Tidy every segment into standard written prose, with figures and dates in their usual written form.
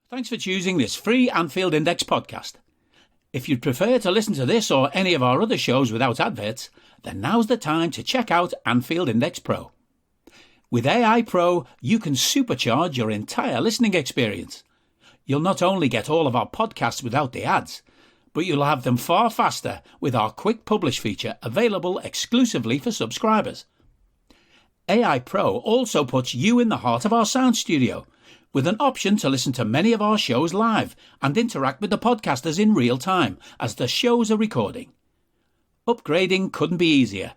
Thanks for choosing this free Anfield Index podcast. If you'd prefer to listen to this or any of our other shows without adverts, then now's the time to check out Anfield Index Pro. With AI Pro, you can supercharge your entire listening experience. You'll not only get all of our podcasts without the ads, but you'll have them far faster with our Quick Publish feature available exclusively for subscribers. AI Pro also puts you in the heart of our sound studio, with an option to listen to many of our shows live and interact with the podcasters in real time as the shows are recording. Upgrading couldn't be easier.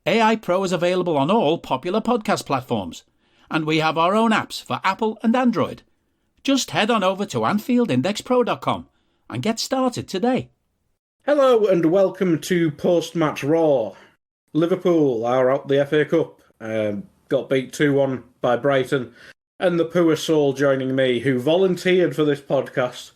AI Pro is available on all popular podcast platforms, and we have our own apps for Apple and Android. Just head on over to AnfieldIndexPro.com and get started today. Hello and welcome to Post-Match Raw. Liverpool are out the FA Cup, got beat 2-1 by Brighton, and the poor soul joining me who volunteered for this podcast.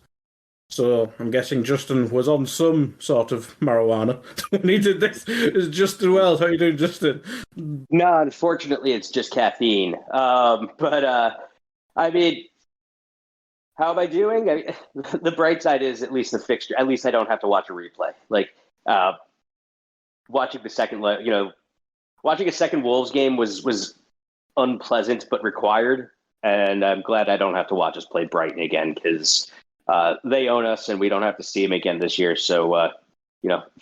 So I'm guessing Justin was on some sort of marijuana when he did this. Is Justin Wells? How are you doing, Justin? No, unfortunately, it's just caffeine. I mean, how am I doing? The bright side is at least the fixture. At least I don't have to watch a replay. Watching a second Wolves game was unpleasant but required. And I'm glad I don't have to watch us play Brighton again because they own us and we don't have to see them again this year. So,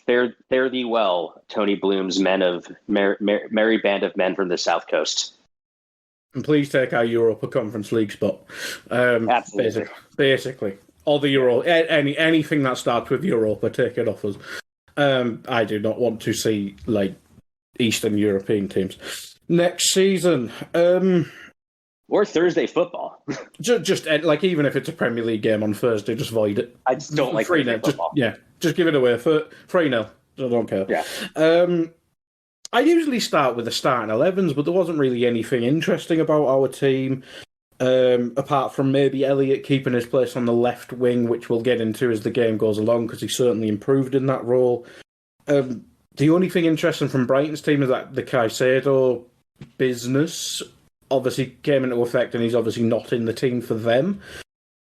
fare thee well, Tony Bloom's men of merry band of men from the South Coast. And please take our Europa Conference League spot. Absolutely. Basically. Or the Euro, anything that starts with Europa, take it off us. I do not want to see, Eastern European teams. Next season, or Thursday football. just even if it's a Premier League game on Thursday, just void it. I just don't like Thursday football. Just give it away for 3-0. I don't care. Yeah. I usually start with the starting 11s, but there wasn't really anything interesting about our team, apart from maybe Elliott keeping his place on the left wing, which we'll get into as the game goes along, because he certainly improved in that role. The only thing interesting from Brighton's team is that the Caicedo business obviously came into effect, and he's obviously not in the team for them.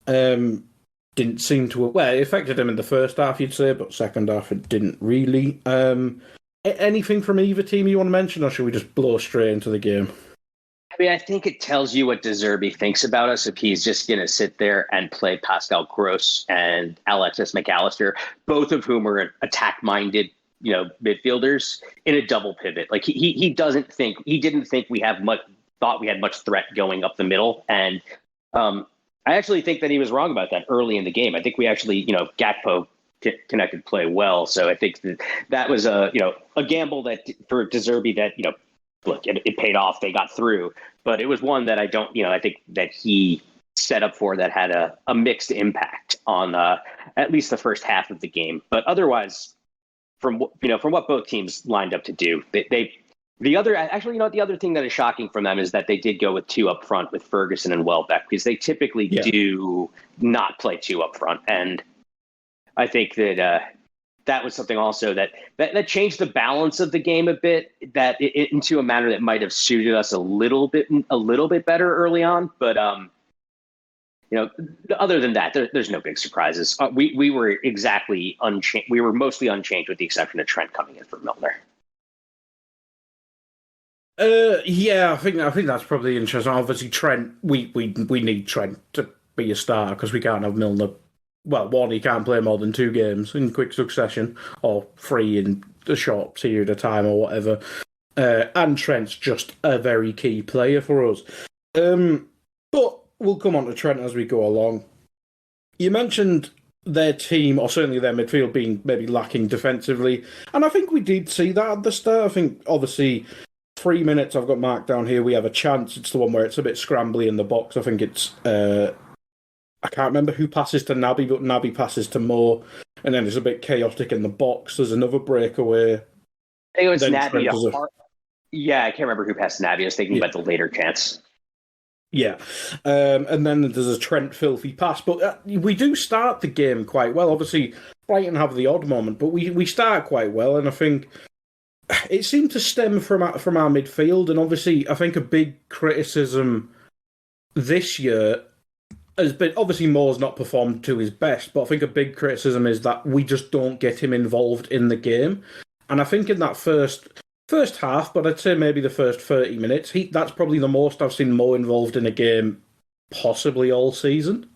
Didn't seem to... Well, it affected him in the first half, you'd say, but second half it didn't really. Anything from either team you want to mention, or should we just blow straight into the game? I mean, I think it tells you what De Zerbi thinks about us if he's just going to sit there and play Pascal Gross and Alexis McAllister, both of whom are attack-minded, midfielders, in a double pivot. Like he didn't think we thought we had much threat going up the middle. And I actually think that he was wrong about that early in the game. I think we actually, Gakpo connected play well. So I think that was a gamble that for De Zerbi that, look, it paid off. They got through, but it was one that I think that he set up for that had a mixed impact on at least the first half of the game. But otherwise, from what both teams lined up to do, the other thing that is shocking from them is that they did go with two up front with Ferguson and Welbeck, because they typically do not play two up front. And I think that that was something also that changed the balance of the game a bit, into a manner that might have suited us a little bit better early on. But other than that, there's no big surprises. We were exactly unchanged. We were mostly unchanged with the exception of Trent coming in for Milner. I think that's probably interesting. Obviously, Trent, we need Trent to be a starter because we can't have Milner. Well, one, he can't play more than 2 games in quick succession, or 3 in a short period of time, or whatever. And Trent's just a very key player for us. But we'll come on to Trent as we go along. You mentioned their team, or certainly their midfield, being maybe lacking defensively, and I think we did see that at the start. I think, obviously, 3 minutes I've got marked down here, we have a chance. It's the one where it's a bit scrambly in the box. I think it's... I can't remember who passes to Naby, but Naby passes to Moore, and then it's a bit chaotic in the box. There's another breakaway. I think it was Naby. Yeah, I can't remember who passed Naby. I was thinking about the later chance. Yeah, and then there's a Trent filthy pass. But we do start the game quite well. Obviously, Brighton have the odd moment, but we start quite well, and I think it seemed to stem from our midfield. And obviously, I think a big criticism this year has been, obviously Moore's not performed to his best, but I think a big criticism is that we just don't get him involved in the game. And I think in that first half, but I'd say maybe the first 30 minutes, that's probably the most I've seen Moore involved in a game possibly all season.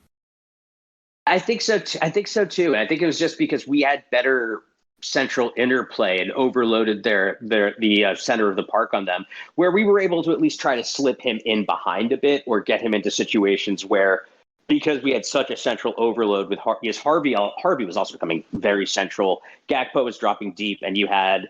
I think so. I think so too. And I think it was just because we had better central interplay and overloaded the center of the park on them, where we were able to at least try to slip him in behind a bit or get him into situations where, because we had such a central overload with Harvey was also becoming very central. Gakpo was dropping deep, and you had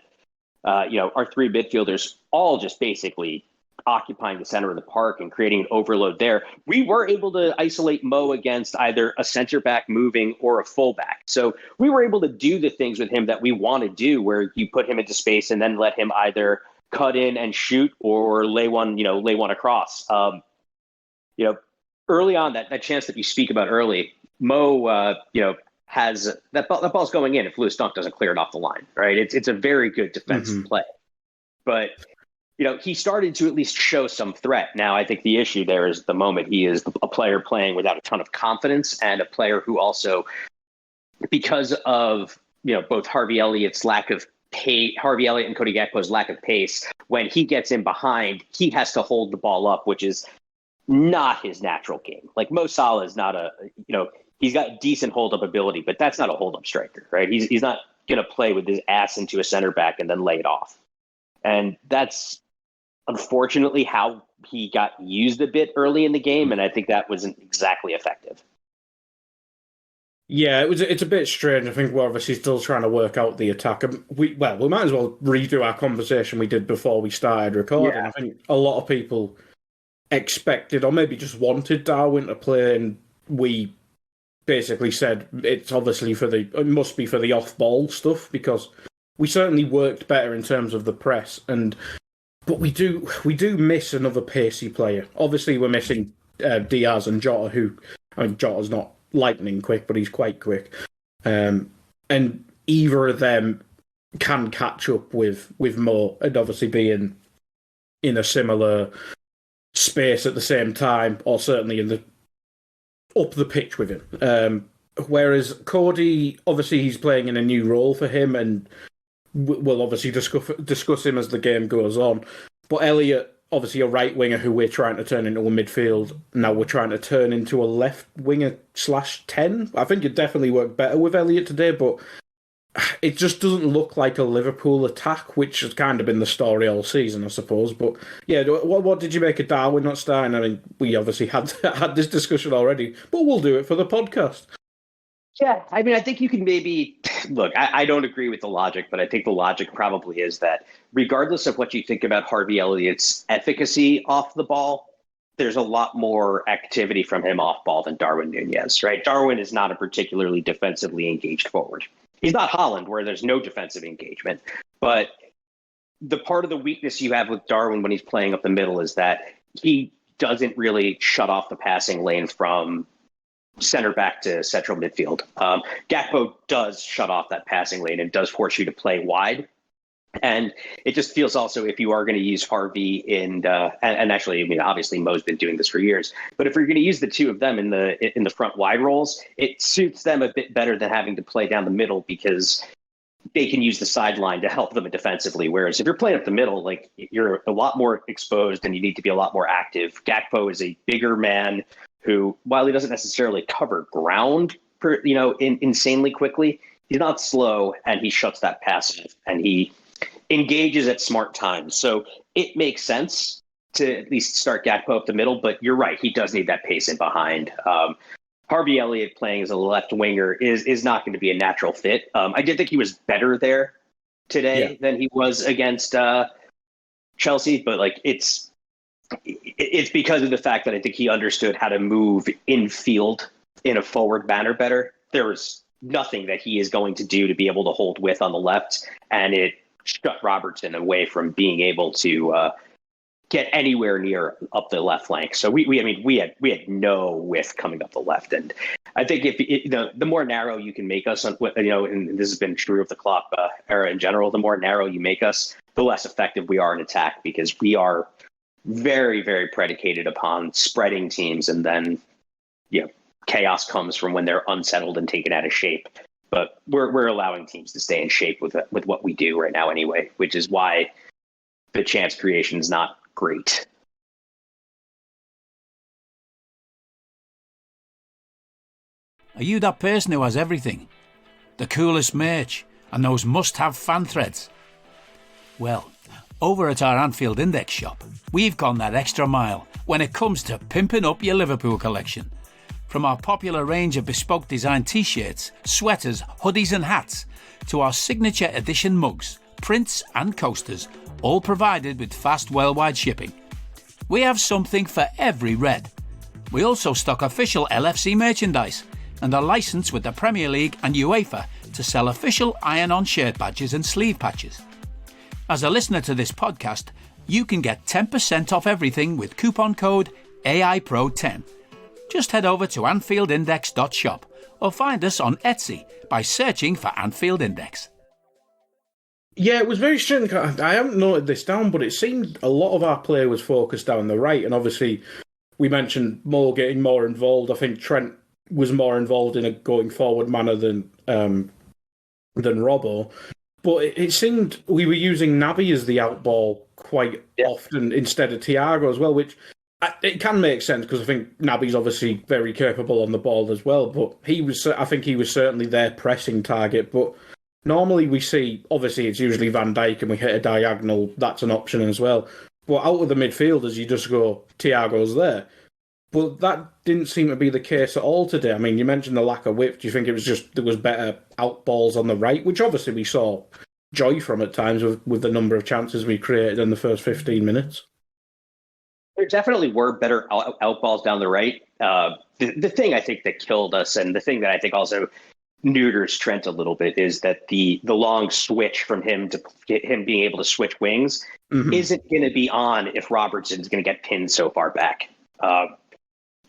our three midfielders all just basically occupying the center of the park and creating an overload there. We were able to isolate Mo against either a center back moving or a fullback. So we were able to do the things with him that we want to do, where you put him into space and then let him either cut in and shoot or lay one across. Early on, that chance that you speak about early, Mo, has that ball's going in if Lewis Dunk doesn't clear it off the line, right? It's a very good defensive play, but he started to at least show some threat. Now, I think the issue there is the moment he is a player playing without a ton of confidence, and a player who also, because of both Harvey Elliott's lack of pace, Harvey Elliott and Cody Gakpo's lack of pace, when he gets in behind, he has to hold the ball up, which is not his natural game. Like Mo Salah is not he's got decent hold up ability, but that's not a hold up striker, right? He's not going to play with his ass into a center back and then lay it off. And that's unfortunately how he got used a bit early in the game, and I think that wasn't exactly effective. Yeah, it's a bit strange. I think we're obviously still trying to work out the attack. We might as well redo our conversation we did before we started recording. Yeah. I think a lot of people expected or maybe just wanted Darwin to play, and we basically said it's obviously it must be for the off-ball stuff, because we certainly worked better in terms of the press, but we do miss another pacey player. Obviously, we're missing Diaz and Jota, Jota's not lightning quick, but he's quite quick. And either of them can catch up with Mo and obviously be in a similar space at the same time, or certainly up the pitch with him. Whereas Cody, obviously he's playing in a new role for him, and we'll obviously discuss him as the game goes on. But Elliott, obviously a right winger who we're trying to turn into a midfield. Now we're trying to turn into a left winger /10. I think it definitely worked better with Elliott today, but it just doesn't look like a Liverpool attack, which has kind of been the story all season, I suppose. But yeah, what did you make of Darwin not starting? I mean, we obviously had this discussion already, but we'll do it for the podcast. Yeah, I mean, I think you can maybe look. I don't agree with the logic, but I think the logic probably is that regardless of what you think about Harvey Elliott's efficacy off the ball, there's a lot more activity from him off ball than Darwin Nunez, right? Darwin is not a particularly defensively engaged forward. He's not Haaland, where there's no defensive engagement. But the part of the weakness you have with Darwin when he's playing up the middle is that he doesn't really shut off the passing lane from center back to central midfield. Gakpo does shut off that passing lane and does force you to play wide. And it just feels also, if you are going to use Harvey and actually, I mean, obviously Mo's been doing this for years, but if you're going to use the two of them in the front wide roles, it suits them a bit better than having to play down the middle, because they can use the sideline to help them defensively. Whereas if you're playing up the middle, like, you're a lot more exposed and you need to be a lot more active. Gakpo is a bigger man who, while he doesn't necessarily cover ground insanely quickly, he's not slow, and he shuts that pass off, and he engages at smart times. So it makes sense to at least start Gakpo up the middle, but you're right, he does need that pace in behind. Harvey Elliott playing as a left winger is not going to be a natural fit. I did think he was better there today than he was against Chelsea, but like it's because of the fact that I think he understood how to move infield in a forward manner better. There was nothing that he is going to do to be able to hold width on the left, and it shut Robertson away from being able to get anywhere near up the left flank. So we had no width coming up the left, and I think the more narrow you can make us, and this has been true of the Klopp era in general, the more narrow you make us, the less effective we are in attack, because we are very, very predicated upon spreading teams and then chaos comes from when they're unsettled and taken out of shape. But we're allowing teams to stay in shape with what we do right now anyway, which is why the chance creation is not great. Are you that person who has everything? The coolest merch and those must-have fan threads? Well, over at our Anfield Index shop, we've gone that extra mile when it comes to pimping up your Liverpool collection. From our popular range of bespoke design t-shirts, sweaters, hoodies and hats, to our signature edition mugs, prints and coasters, all provided with fast worldwide shipping. We have something for every red. We also stock official LFC merchandise and are licensed with the Premier League and UEFA to sell official iron-on shirt badges and sleeve patches. As a listener to this podcast, you can get 10% off everything with coupon code AIPRO10. Just head over to AnfieldIndex.shop or find us on Etsy by searching for Anfield Index. Yeah, it was very strange. I haven't noted this down, but it seemed a lot of our play was focused down the right, and obviously we mentioned Mo getting more involved. I think Trent was more involved in a going forward manner than Robbo. But it seemed we were using Naby as the outball quite often instead of Thiago as well, which it can make sense because I think Naby's obviously very capable on the ball as well. But I think he was certainly their pressing target. But normally we see, obviously it's usually Van Dijk and we hit a diagonal, that's an option as well. But out of the midfielders, you just go, Thiago's there. But that didn't seem to be the case at all today. I mean, you mentioned the lack of width. Do you think it was just there was better outballs on the right, which obviously we saw joy from at times with the number of chances we created in the first 15 minutes? There definitely were better outballs down the right. The thing I think that killed us, and the thing that I think also neuters Trent a little bit, is that the long switch from him to get him being able to switch wings isn't going to be on if Robertson's going to get pinned so far back.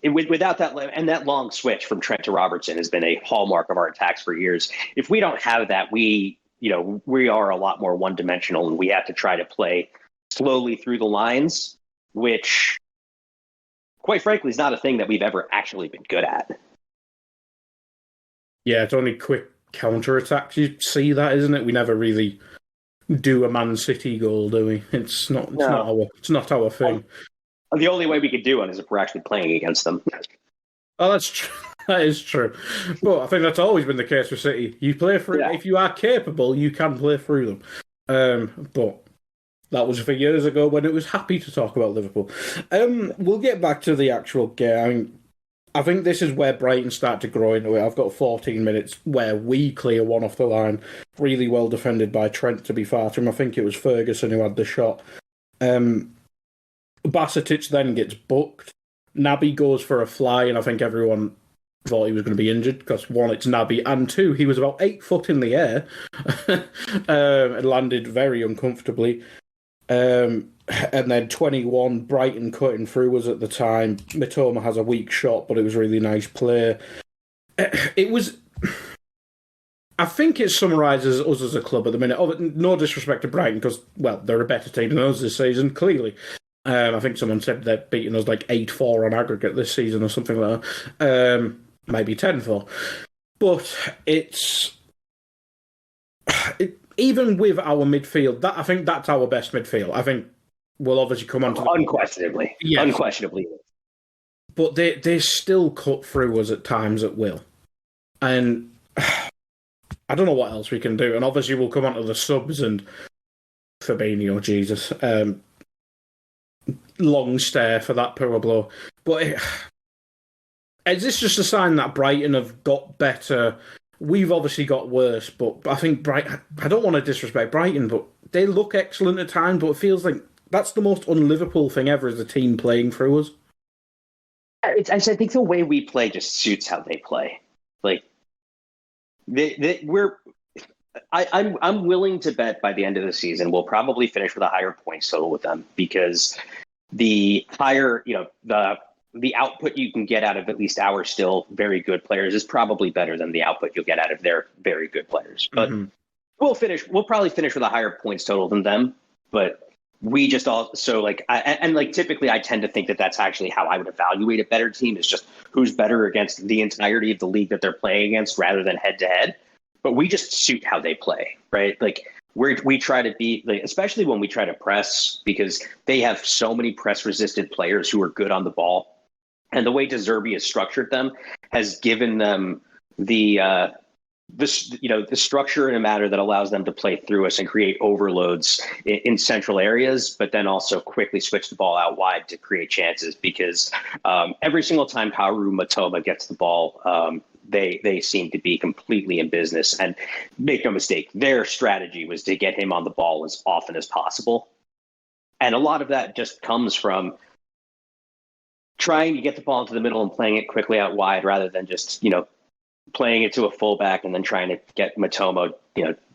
Without that, and that long switch from Trent to Robertson has been a hallmark of our attacks for years. If we don't have that, we are a lot more one-dimensional, and we have to try to play slowly through the lines, which, quite frankly, is not a thing that we've ever actually been good at. Yeah, it's only quick counter-attacks. You see that, isn't it? We never really do a Man City goal, do we? It's not our thing. The only way we could do it is if we're actually playing against them. Oh, that's true. That is true. But I think that's always been the case with City. You play through. If you are capable, you can play through them. But that was for years ago when it was happy to talk about Liverpool. We'll get back to the actual game. I mean, I think this is where Brighton start to grow into it. I've got 14 minutes where we clear one off the line. Really well defended by Trent, to be fair to him. I think it was Ferguson who had the shot. Basetic then gets booked. Naby goes for a fly, and I think everyone thought he was going to be injured because, one, it's Naby, and two, he was about 8 foot in the air and landed very uncomfortably. And then 21, Brighton cutting through us at the time. Mitoma has a weak shot, but it was really nice play. It was... I think it summarises us as a club at the minute. Oh, no disrespect to Brighton because, well, they're a better team than us this season, clearly. I think someone said they're beating us like 8-4 on aggregate this season or something like that. Maybe 10-4. But even with our midfield, I think that's our best midfield. I think we'll obviously come on to unquestionably. Yes. Unquestionably. But they still cut through us at times at will. And I don't know what else we can do. And obviously we'll come on to the subs and Fabinho, Jesus. Long stare for that poor blow. But is this just a sign that Brighton have got better? We've obviously got worse, but I think Brighton... I don't want to disrespect Brighton, but they look excellent at times, but it feels like that's the most un-Liverpool thing ever, is the team playing through us. I think the way we play just suits how they play. Like, I'm willing to bet by the end of the season we'll probably finish with a higher points total with them, because the higher, the output you can get out of at least our still very good players is probably better than the output you'll get out of their very good players. But we'll probably finish with a higher points total than them. But we just also typically I tend to think that that's actually how I would evaluate a better team, is just who's better against the entirety of the league that they're playing against rather than head to head. But we just suit how they play, right? Like we try to be, like, especially when we try to press, because they have so many press resistant players who are good on the ball. And the way De Zerbi has structured them has given them the structure in a manner that allows them to play through us and create overloads in central areas, but then also quickly switch the ball out wide to create chances. Because every single time Kaoru Matoma gets the ball, they seem to be completely in business. And make no mistake, their strategy was to get him on the ball as often as possible. And a lot of that just comes from trying to get the ball into the middle and playing it quickly out wide, rather than just, playing it to a fullback and then trying to get Matoma,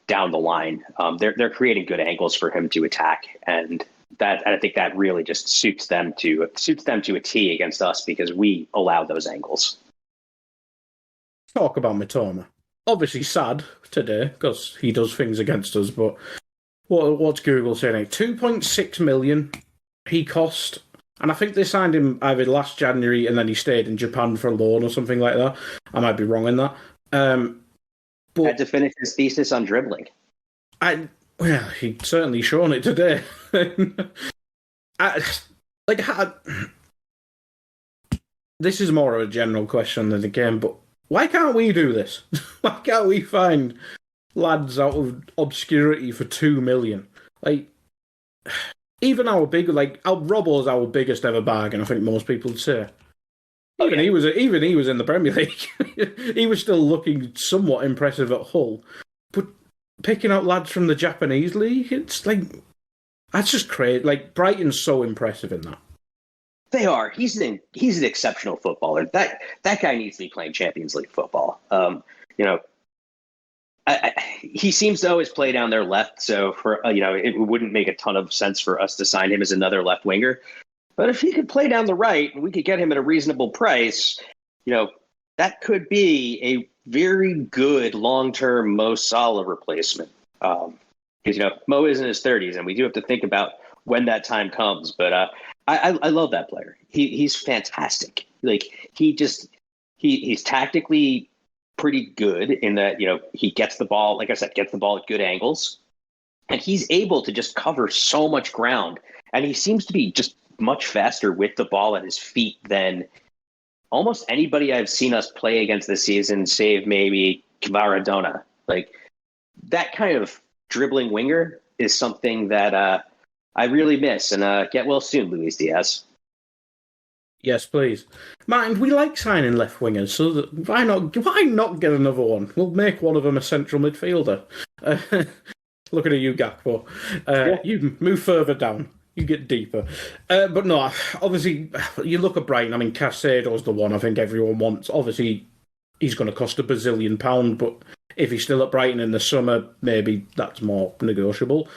down the line. They're creating good angles for him to attack, and I think that really just suits them to a T against us, because we allow those angles. Talk about Matoma. Obviously sad today because he does things against us, but what's Google saying? 2.6 million he cost. And I think they signed him either last January and then he stayed in Japan for a loan or something like that. I might be wrong in that. But had to finish his thesis on dribbling. He certainly shown it today. This is more of a general question than a game, but why can't we do this? Why can't we find lads out of obscurity for 2 million? Even our Robbo's our biggest ever bargain, I think most people would say. Even he was in the Premier League. He was still looking somewhat impressive at Hull. But picking out lads from the Japanese league, it's that's just crazy. Brighton's so impressive in that. They are. He's an exceptional footballer. That guy needs to be playing Champions League football. He seems to always play down their left, so it wouldn't make a ton of sense for us to sign him as another left winger. But if he could play down the right and we could get him at a reasonable price, that could be a very good long-term Mo Salah replacement. Because Mo is in his 30s, and we do have to think about when that time comes. But I love that player. He's fantastic. He's tactically pretty good in that, he gets the ball, like I said, gets the ball at good angles, and he's able to just cover so much ground. And he seems to be just much faster with the ball at his feet than almost anybody I've seen us play against this season, save maybe Maradona. That kind of dribbling winger is something that I really miss. And get well soon, Luis Diaz. Yes, please. Mind, we like signing left wingers, so why not get another one? We'll make one of them a central midfielder. Looking at you, Gakpo. You move further down. You get deeper. But no, obviously, you look at Brighton. I mean, Caicedo's the one I think everyone wants. Obviously, he's going to cost £1 bazillion, but if he's still at Brighton in the summer, maybe that's more negotiable.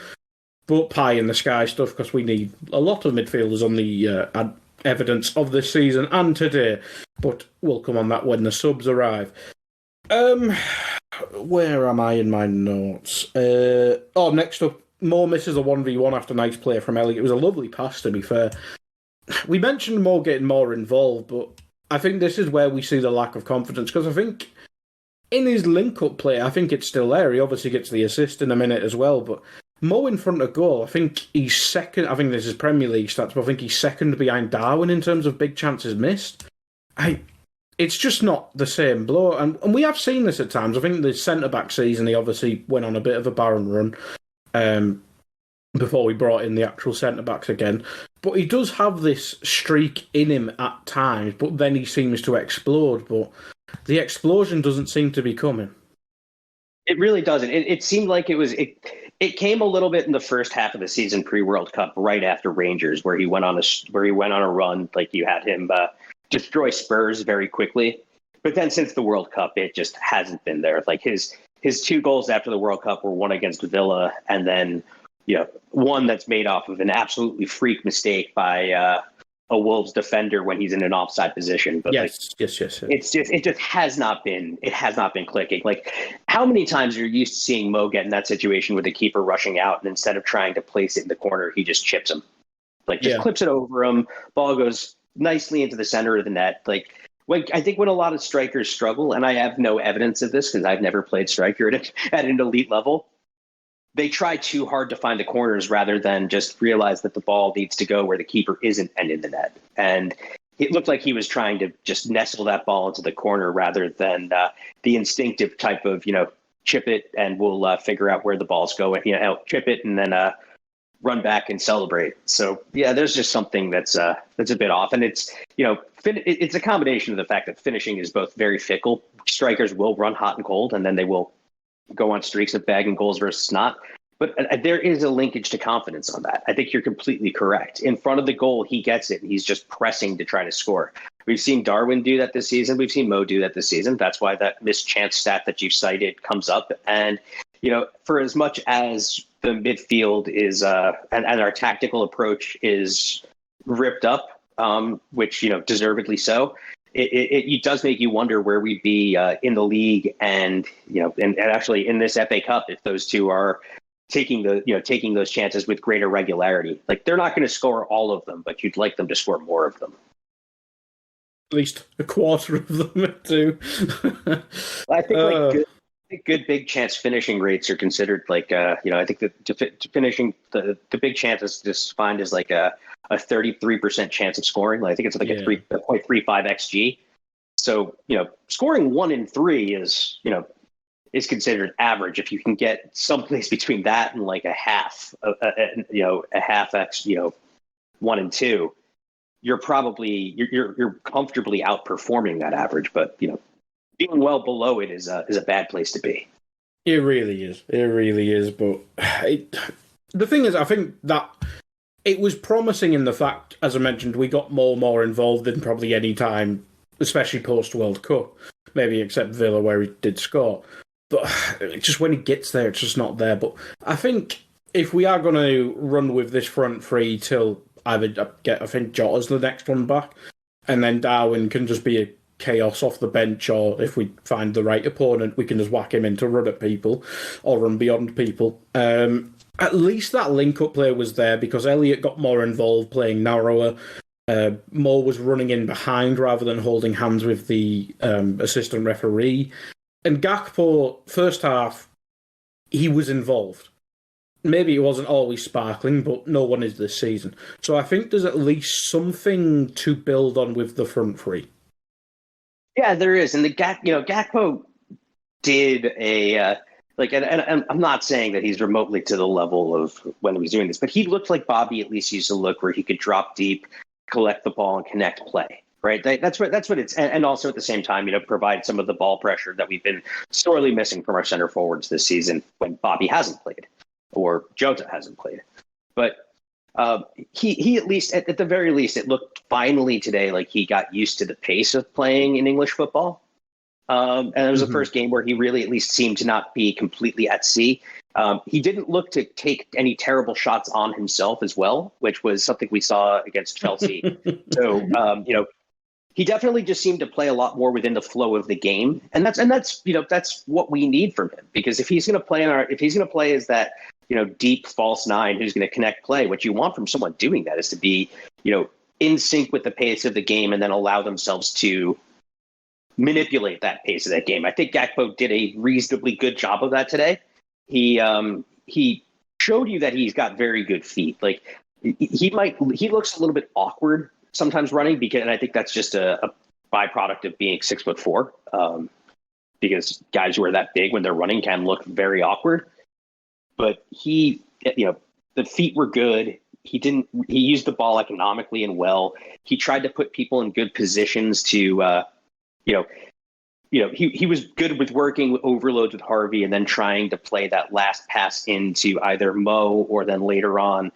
But pie in the sky stuff, because we need a lot of midfielders on the evidence of this season and today, but we'll come on that when the subs arrive. Where am I in my notes? Next up, Mo misses a 1v1 after nice play from Elliott. It was a lovely pass, to be fair. We mentioned Mo getting more involved, but I think this is where we see the lack of confidence, because I think in his link-up play, I think it's still there. He obviously gets the assist in a minute as well, but Mo in front of goal, I think he's second. I think this is Premier League stats, but I think he's second behind Darwin in terms of big chances missed. It's just not the same blow, and we have seen this at times. I think the centre-back season, he obviously went on a bit of a barren run before we brought in the actual centre-backs again. But he does have this streak in him at times, but then he seems to explode. But the explosion doesn't seem to be coming. It really doesn't. It seemed like it came a little bit in the first half of the season pre-World Cup, right after Rangers, where he went on a run. You had him destroy Spurs very quickly, but then since the World Cup, it just hasn't been there. His 2 goals after the World Cup were one against Villa, and then one that's made off of an absolutely freak mistake by a Wolves defender when he's in an offside position. But yes. it just has not been clicking. Like, how many times are you used to seeing Mo get in that situation with the keeper rushing out, and instead of trying to place it in the corner, he just chips him, like just clips it over him. Ball goes nicely into the center of the net. Like, I think when a lot of strikers struggle, and I have no evidence of this because I've never played striker at an elite level, they try too hard to find the corners rather than just realize that the ball needs to go where the keeper isn't and in the net. And it looked like he was trying to just nestle that ball into the corner rather than the instinctive type of, chip it and we'll figure out where the ball's going, chip it and then run back and celebrate. So, yeah, there's just something that's a bit off. And it's, it's a combination of the fact that finishing is both very fickle. Strikers will run hot and cold, and then they will go on streaks of bagging goals versus not. But there is a linkage to confidence on that. I think you're completely correct. In front of the goal, he gets it, and he's just pressing to try to score. We've seen Darwin do that this season. We've seen Mo do that this season. That's why that missed chance stat that you cited comes up. And, for as much as the midfield is and our tactical approach is ripped up, which, deservedly so, it does make you wonder where we'd be in the league and actually in this FA Cup if those two are taking those chances with greater regularity. Like, they're not going to score all of them, but you'd like them to score more of them. At least a quarter of them too. I think good big chance finishing rates are considered like I think that finishing the big chance is just defined as like a 33% chance of scoring. Like, I think it's like a 3.35 xG. So scoring 1 in 3 is considered average. If you can get someplace between that and like a half x 1 and 2, you're probably you're comfortably outperforming that average. But being well below it is a bad place to be. It really is. But the thing is, I think that it was promising in the fact, as I mentioned, we got more involved than probably any time, especially post World Cup. Maybe except Villa, where he did score. But just when he gets there, it's just not there. But I think if we are going to run with this front three till I think Jota's the next one back, and then Darwin can just be a chaos off the bench, or if we find the right opponent, we can just whack him in to run at people or run beyond people. At least that link-up play was there because Elliott got more involved playing narrower. Mo was running in behind rather than holding hands with the assistant referee. And Gakpo, first half, he was involved. Maybe it wasn't always sparkling, but no one is this season. So I think there's at least something to build on with the front three. Yeah, there is. And Gakpo did and I'm not saying that he's remotely to the level of when he was doing this, but he looked like Bobby at least used to look, where he could drop deep, collect the ball, and connect play. Right. That's what it's. And also at the same time, provide some of the ball pressure that we've been sorely missing from our center forwards this season when Bobby hasn't played or Jota hasn't played. But he at least, at the very least, it looked finally today like he got used to the pace of playing in English football. And it was the first game where he really at least seemed to not be completely at sea. He didn't look to take any terrible shots on himself as well, which was something we saw against Chelsea. So, he definitely just seemed to play a lot more within the flow of the game, and that's what we need from him. Because if he's going to play as that deep false nine who's going to connect play, what you want from someone doing that is to be in sync with the pace of the game, and then allow themselves to manipulate that pace of that game. I think Gakpo did a reasonably good job of that today. He showed you that he's got very good feet. Like he looks a little bit awkward sometimes running, and I think that's just a byproduct of being 6'4", because guys who are that big when they're running can look very awkward. But the feet were good. He used the ball economically and well. He tried to put people in good positions to, he was good with working overloads with Harvey and then trying to play that last pass into either Mo or then later on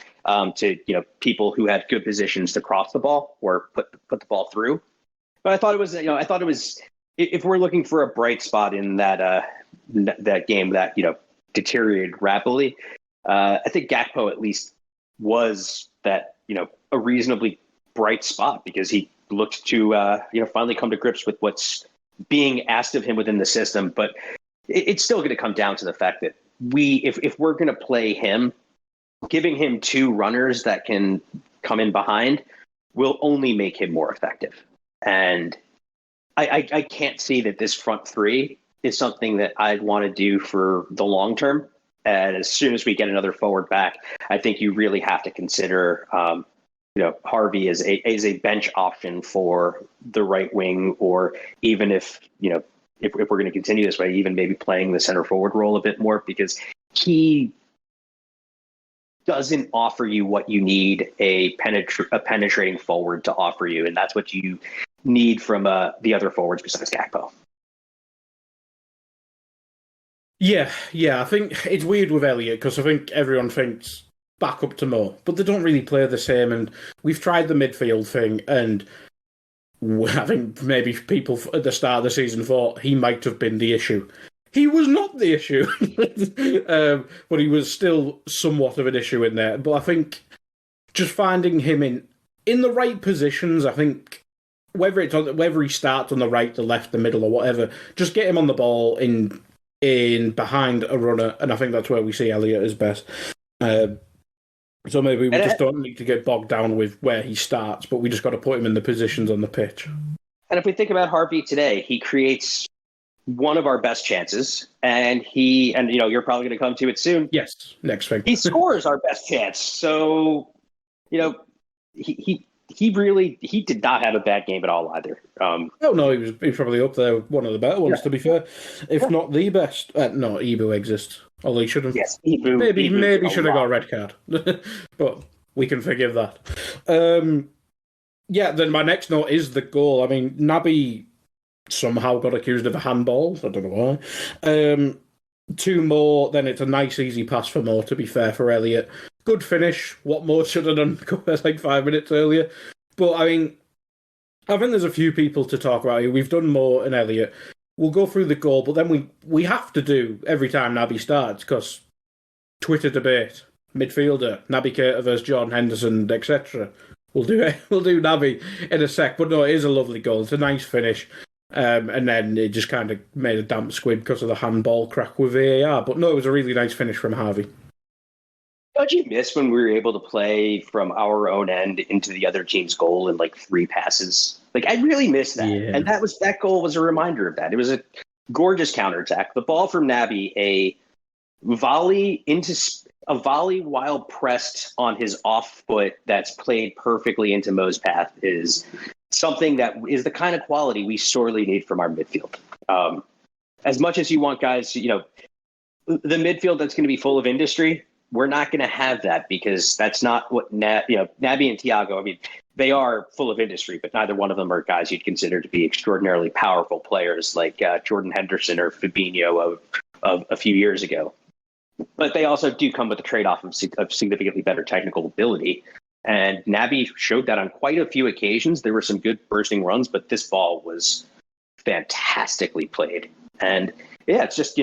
to people who had good positions to cross the ball or put the ball through. But I thought it was if we're looking for a bright spot in that game that deteriorated rapidly, I think Gakpo at least was that a reasonably bright spot because he looked to finally come to grips with what's being asked of him within the system. But it's still going to come down to the fact that if we're going to play him, giving him two runners that can come in behind will only make him more effective. And I can't see that this front three is something that I'd want to do for the long term. And as soon as we get another forward back, I think you really have to consider, Harvey as a bench option for the right wing, or even if we're going to continue this way, even maybe playing the center forward role a bit more, because he doesn't offer you what you need a penetrating forward to offer you, and that's what you need from the other forwards besides Gakpo. Yeah, I think it's weird with Elliott because I think everyone thinks back up to Mo, but they don't really play the same. And we've tried the midfield thing, and I think maybe people at the start of the season thought he might have been the issue. He was not the issue, but he was still somewhat of an issue in there. But I think just finding him in the right positions, I think whether he starts on the right, the left, the middle, or whatever, just get him on the ball in behind a runner, and I think that's where we see Elliott as best. So maybe we just don't need to get bogged down with where he starts, but we just got to put him in the positions on the pitch. And if we think about Harvey today, he creates one of our best chances, and you're probably going to come to it soon. Yes, next thing. He scores our best chance. So, he did not have a bad game at all either. No, he was probably up there, one of the better ones, to be fair, if not the best. No, Ibu exists, although he should have. Yes, Ibu. Maybe should have got a red card, but we can forgive that. Then my next note is the goal. I mean, Naby somehow got accused of a handball. I don't know why. Two more, then it's a nice easy pass for Mo, to be fair, for Elliott. Good finish. What Mo should have done like 5 minutes earlier. But, I mean, I think there's a few people to talk about here. We've done Mo and Elliott. We'll go through the goal, but then we have to do every time Naby starts, because Twitter debate, midfielder, Naby Keita versus Jordan Henderson, etc. We'll do Naby in a sec, but no, it is a lovely goal. It's a nice finish. And then it just kind of made a damp squib because of the handball crack with VAR. But no, it was a really nice finish from Harvey. Don't you miss when we were able to play from our own end into the other team's goal in like 3 passes? Like, I really miss that. Yeah. And that goal was a reminder of that. It was a gorgeous counterattack. The ball from Naby, a volley while pressed on his off foot that's played perfectly into Mo's path, is something that is the kind of quality we sorely need from our midfield. As much as you want guys, the midfield that's going to be full of industry, we're not going to have that, because that's not what Naby and Thiago, I mean, they are full of industry, but neither one of them are guys you'd consider to be extraordinarily powerful players like Jordan Henderson or Fabinho of a few years ago. But they also do come with a trade-off of significantly better technical ability. And Naby showed that on quite a few occasions. There were some good bursting runs, but this ball was fantastically played. And yeah, it's just,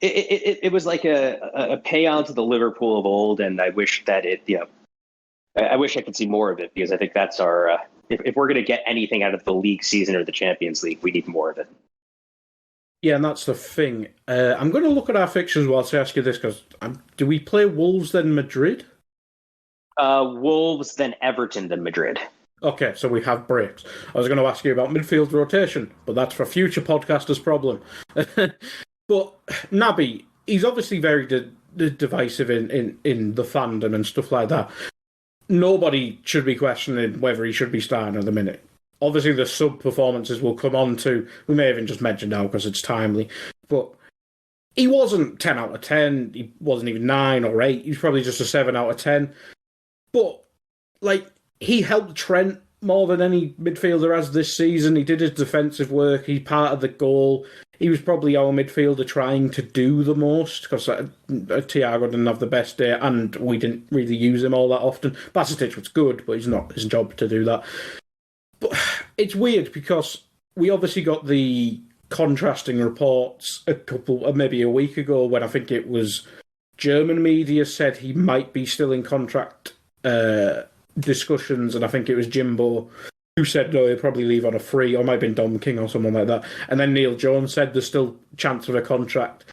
it was like a payout to the Liverpool of old. And I wish that I wish I could see more of it, because I think that's our, if we're going to get anything out of the league season or the Champions League, we need more of it. Yeah, and that's the thing. I'm going to look at our fixtures whilst I ask you this, because do we play Wolves then Madrid? Wolves, then Everton, then Madrid. Okay, so we have breaks. I was going to ask you about midfield rotation, but that's for future podcasters' problem. But Naby, he's obviously very divisive in the fandom and stuff like that. Nobody should be questioning whether he should be starting at the minute. Obviously, the sub-performances will come on to, we may even just mention now because it's timely, but he wasn't 10 out of 10, he wasn't even 9 or 8, he's probably just a 7 out of 10. But, he helped Trent more than any midfielder has this season. He did his defensive work, he's part of the goal. He was probably our midfielder trying to do the most, because Thiago didn't have the best day, and we didn't really use him all that often. Bajcetic was good, but it's not his job to do that. But it's weird, because we obviously got the contrasting reports maybe a week ago, when I think it was German media said he might be still in contract discussions, and I think it was Jimbo who said no, he'll probably leave on a free, or it might have been Dom King or someone like that. And then Neil Jones said there's still chance of a contract.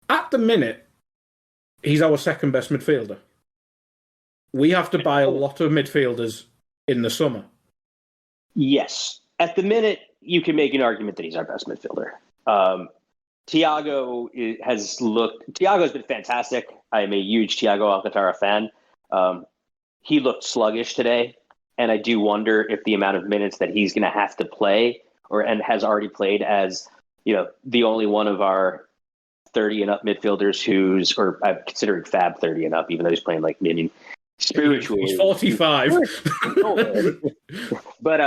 At the minute, he's our second best midfielder. We have to buy a lot of midfielders in the summer. Yes. At the minute, you can make an argument that he's our best midfielder. Thiago's been fantastic. I am a huge Thiago Alcantara fan. He looked sluggish today, and I do wonder if the amount of minutes that he's going to have to play and has already played as, the only one of our 30 and up midfielders or I'm considering Fab 30 and up, even though he's playing like minion spiritually. He's 45. But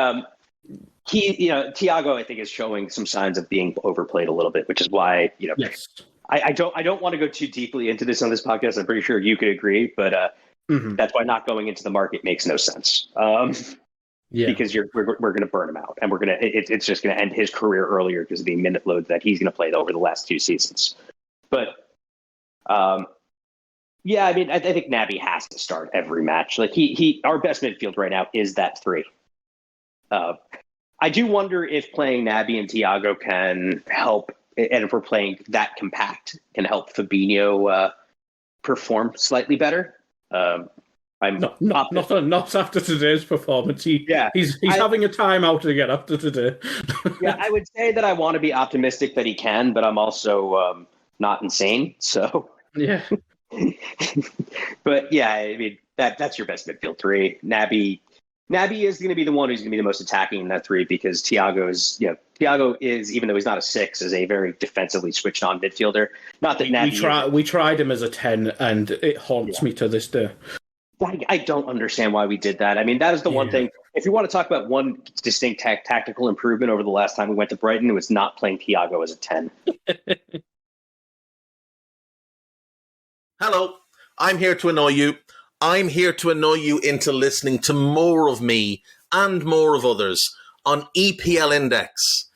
Thiago, I think, is showing some signs of being overplayed a little bit, which is why, yes. I don't want to go too deeply into this on this podcast. I'm pretty sure you could agree, but that's why not going into the market makes no sense. Because we're going to burn him out, and it's just going to end his career earlier because of the minute load that he's going to play over the last 2 seasons. But I think Naby has to start every match. Like he our best midfield right now is that 3. I do wonder if playing Naby and Thiago can help, and if we're playing that compact, can help Fabinho perform slightly better. I'm not after today's performance. He's having a timeout again after today. I would say that I want to be optimistic that he can, but I'm also not insane. So yeah. But I mean that's your best midfield 3. Naby is going to be the one who's going to be the most attacking in that 3 because Thiago is, even though he's not a 6, is a very defensively switched on midfielder. Not that we tried him as a 10, and it haunts me to this day. I don't understand why we did that. I mean, that is the one thing. If you want to talk about one distinct tactical improvement over the last time we went to Brighton, it was not playing Thiago as a 10. Hello, I'm here to annoy you. I'm here to annoy you into listening to more of me and more of others on EPL Index.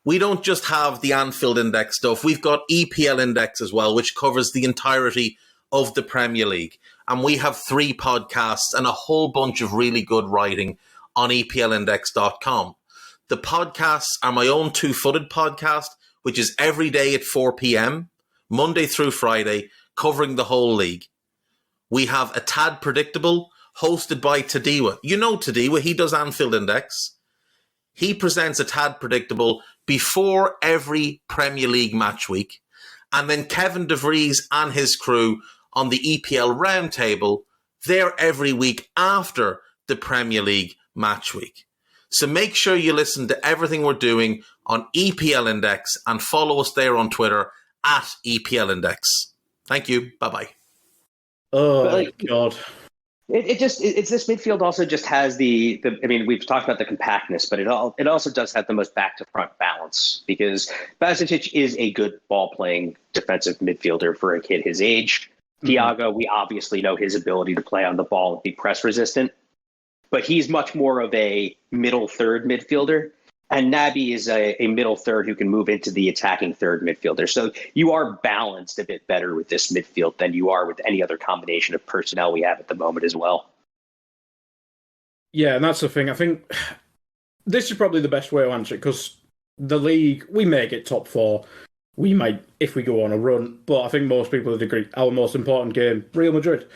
We don't just have the Anfield Index stuff. We've got EPL Index as well, which covers the entirety of the Premier League. And we have 3 podcasts and a whole bunch of really good writing on EPLindex.com. The podcasts are my own Two-Footed podcast, which is every day at 4 p.m., Monday through Friday, covering the whole league. We have A Tad Predictable, hosted by Tadiwa. You know Tadiwa, he does Anfield Index. He presents A Tad Predictable before every Premier League match week. And then Kevin DeVries and his crew on the EPL Roundtable, they're every week after the Premier League match week. So make sure you listen to everything we're doing on EPL Index and follow us there on Twitter at EPL Index. Thank you. Bye-bye. Oh, God. It's this midfield also just has the I mean, we've talked about the compactness, but it also does have the most back to front balance because Bajcetic is a good ball playing defensive midfielder for a kid his age. Thiago, we obviously know his ability to play on the ball and be press resistant, but he's much more of a middle third midfielder. And Naby is a middle third who can move into the attacking third midfielder. So you are balanced a bit better with this midfield than you are with any other combination of personnel we have at the moment as well. Yeah, and that's the thing. I think this is probably the best way to answer it because the league, we may get top 4. We might, if we go on a run, but I think most people would agree. Our most important game, Real Madrid.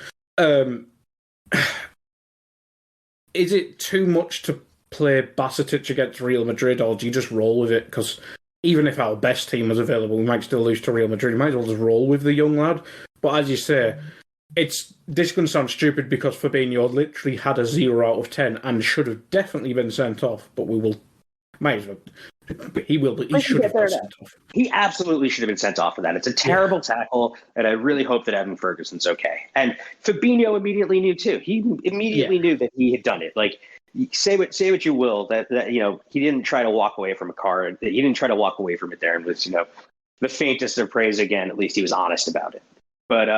Is it too much to play Bajcetic against Real Madrid, or do you just roll with it? Because even if our best team was available, we might still lose to Real Madrid. You might as well just roll with the young lad. But as you say, this can sound stupid because Fabinho literally had a 0 out of 10 and should have definitely been sent off, but might as well. He should have been sent off. He absolutely should have been sent off for that. It's a terrible tackle, and I really hope that Evan Ferguson's okay. And Fabinho immediately knew too. He immediately knew that he had done it. Like, say what you will, that he didn't try to walk away from a card. He didn't try to walk away from it there, and was the faintest of praise again. At least he was honest about it. But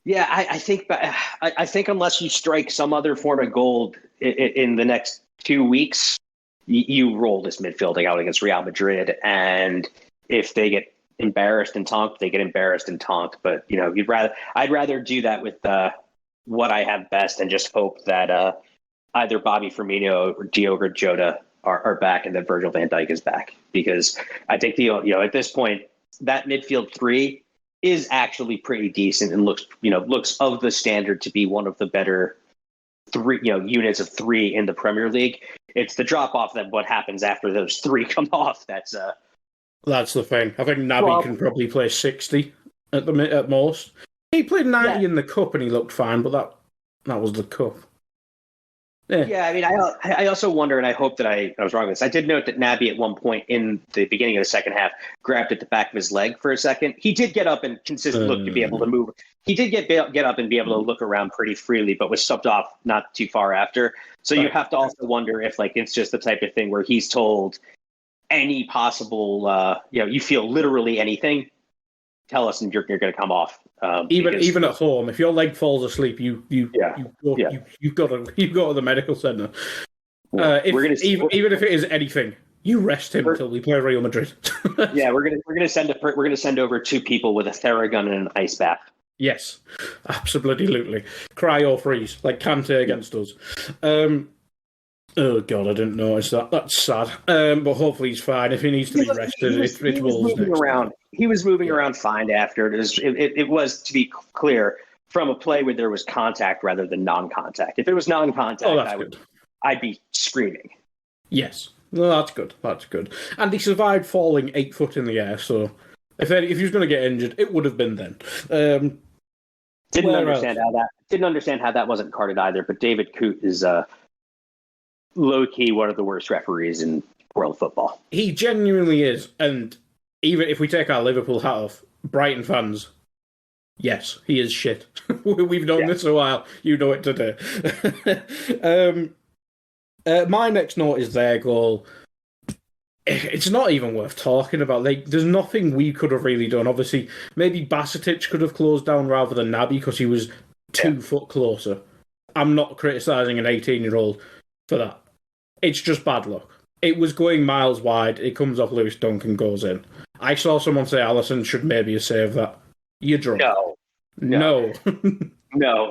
I think unless you strike some other form of gold in the next 2 weeks, you roll this midfielding out against Real Madrid, and if they get embarrassed and tonked, they get embarrassed and tonked. But I'd rather do that with what I have best and just hope that either Bobby Firmino or Diogo Jota are back and that Virgil van Dijk is back, because I think at this point that midfield three is actually pretty decent and looks of the standard to be one of the better three units of three in the Premier League. It's the drop off that what happens after those three come off that's the thing. I think Naby can probably play 60 at most. He played 90 in the cup and he looked fine, but that was the cup. Yeah, I mean, I also wonder, and I hope that I was wrong with this. I did note that Naby at one point in the beginning of the second half grabbed at the back of his leg for a second. He did get up and consistently look to be able to move. He did get up and be able to look around pretty freely, but was subbed off not too far after. So you have to also wonder if it's just the type of thing where he's told any possible, you feel literally anything, tell us and you're going to come off. Even at home, if your leg falls asleep, you go to the medical centre. Even if it is anything, you rest him until we play Real Madrid. we're gonna send over two people with a Theragun and an ice bath. Yes, absolutely. Cry or freeze, like Kante against us. Oh God, I didn't notice that. That's sad. But hopefully he's fine. If he needs to be rested, he was moving around. He was moving around fine after. It was, to be clear, from a play where there was contact rather than non-contact. If it was non-contact, I'd be screaming. Yes, no, that's good. That's good. And he survived falling 8 foot in the air. So if he was going to get injured, it would have been then. Didn't understand how that wasn't carded either. But David Coote is low-key one of the worst referees in world football. He genuinely is. And even if we take our Liverpool hat off, Brighton fans, yes, he is shit. We've known this a while. You know it today. My next note is their goal. It's not even worth talking about. There's nothing we could have really done. Obviously, maybe Basetic could have closed down rather than Naby because he was 2 foot closer. I'm not criticising an 18-year-old for that. It's just bad luck. It was going miles wide. It comes off Lewis Dunk and goes in. I saw someone say Alisson should maybe have saved that. You're drunk. No. No.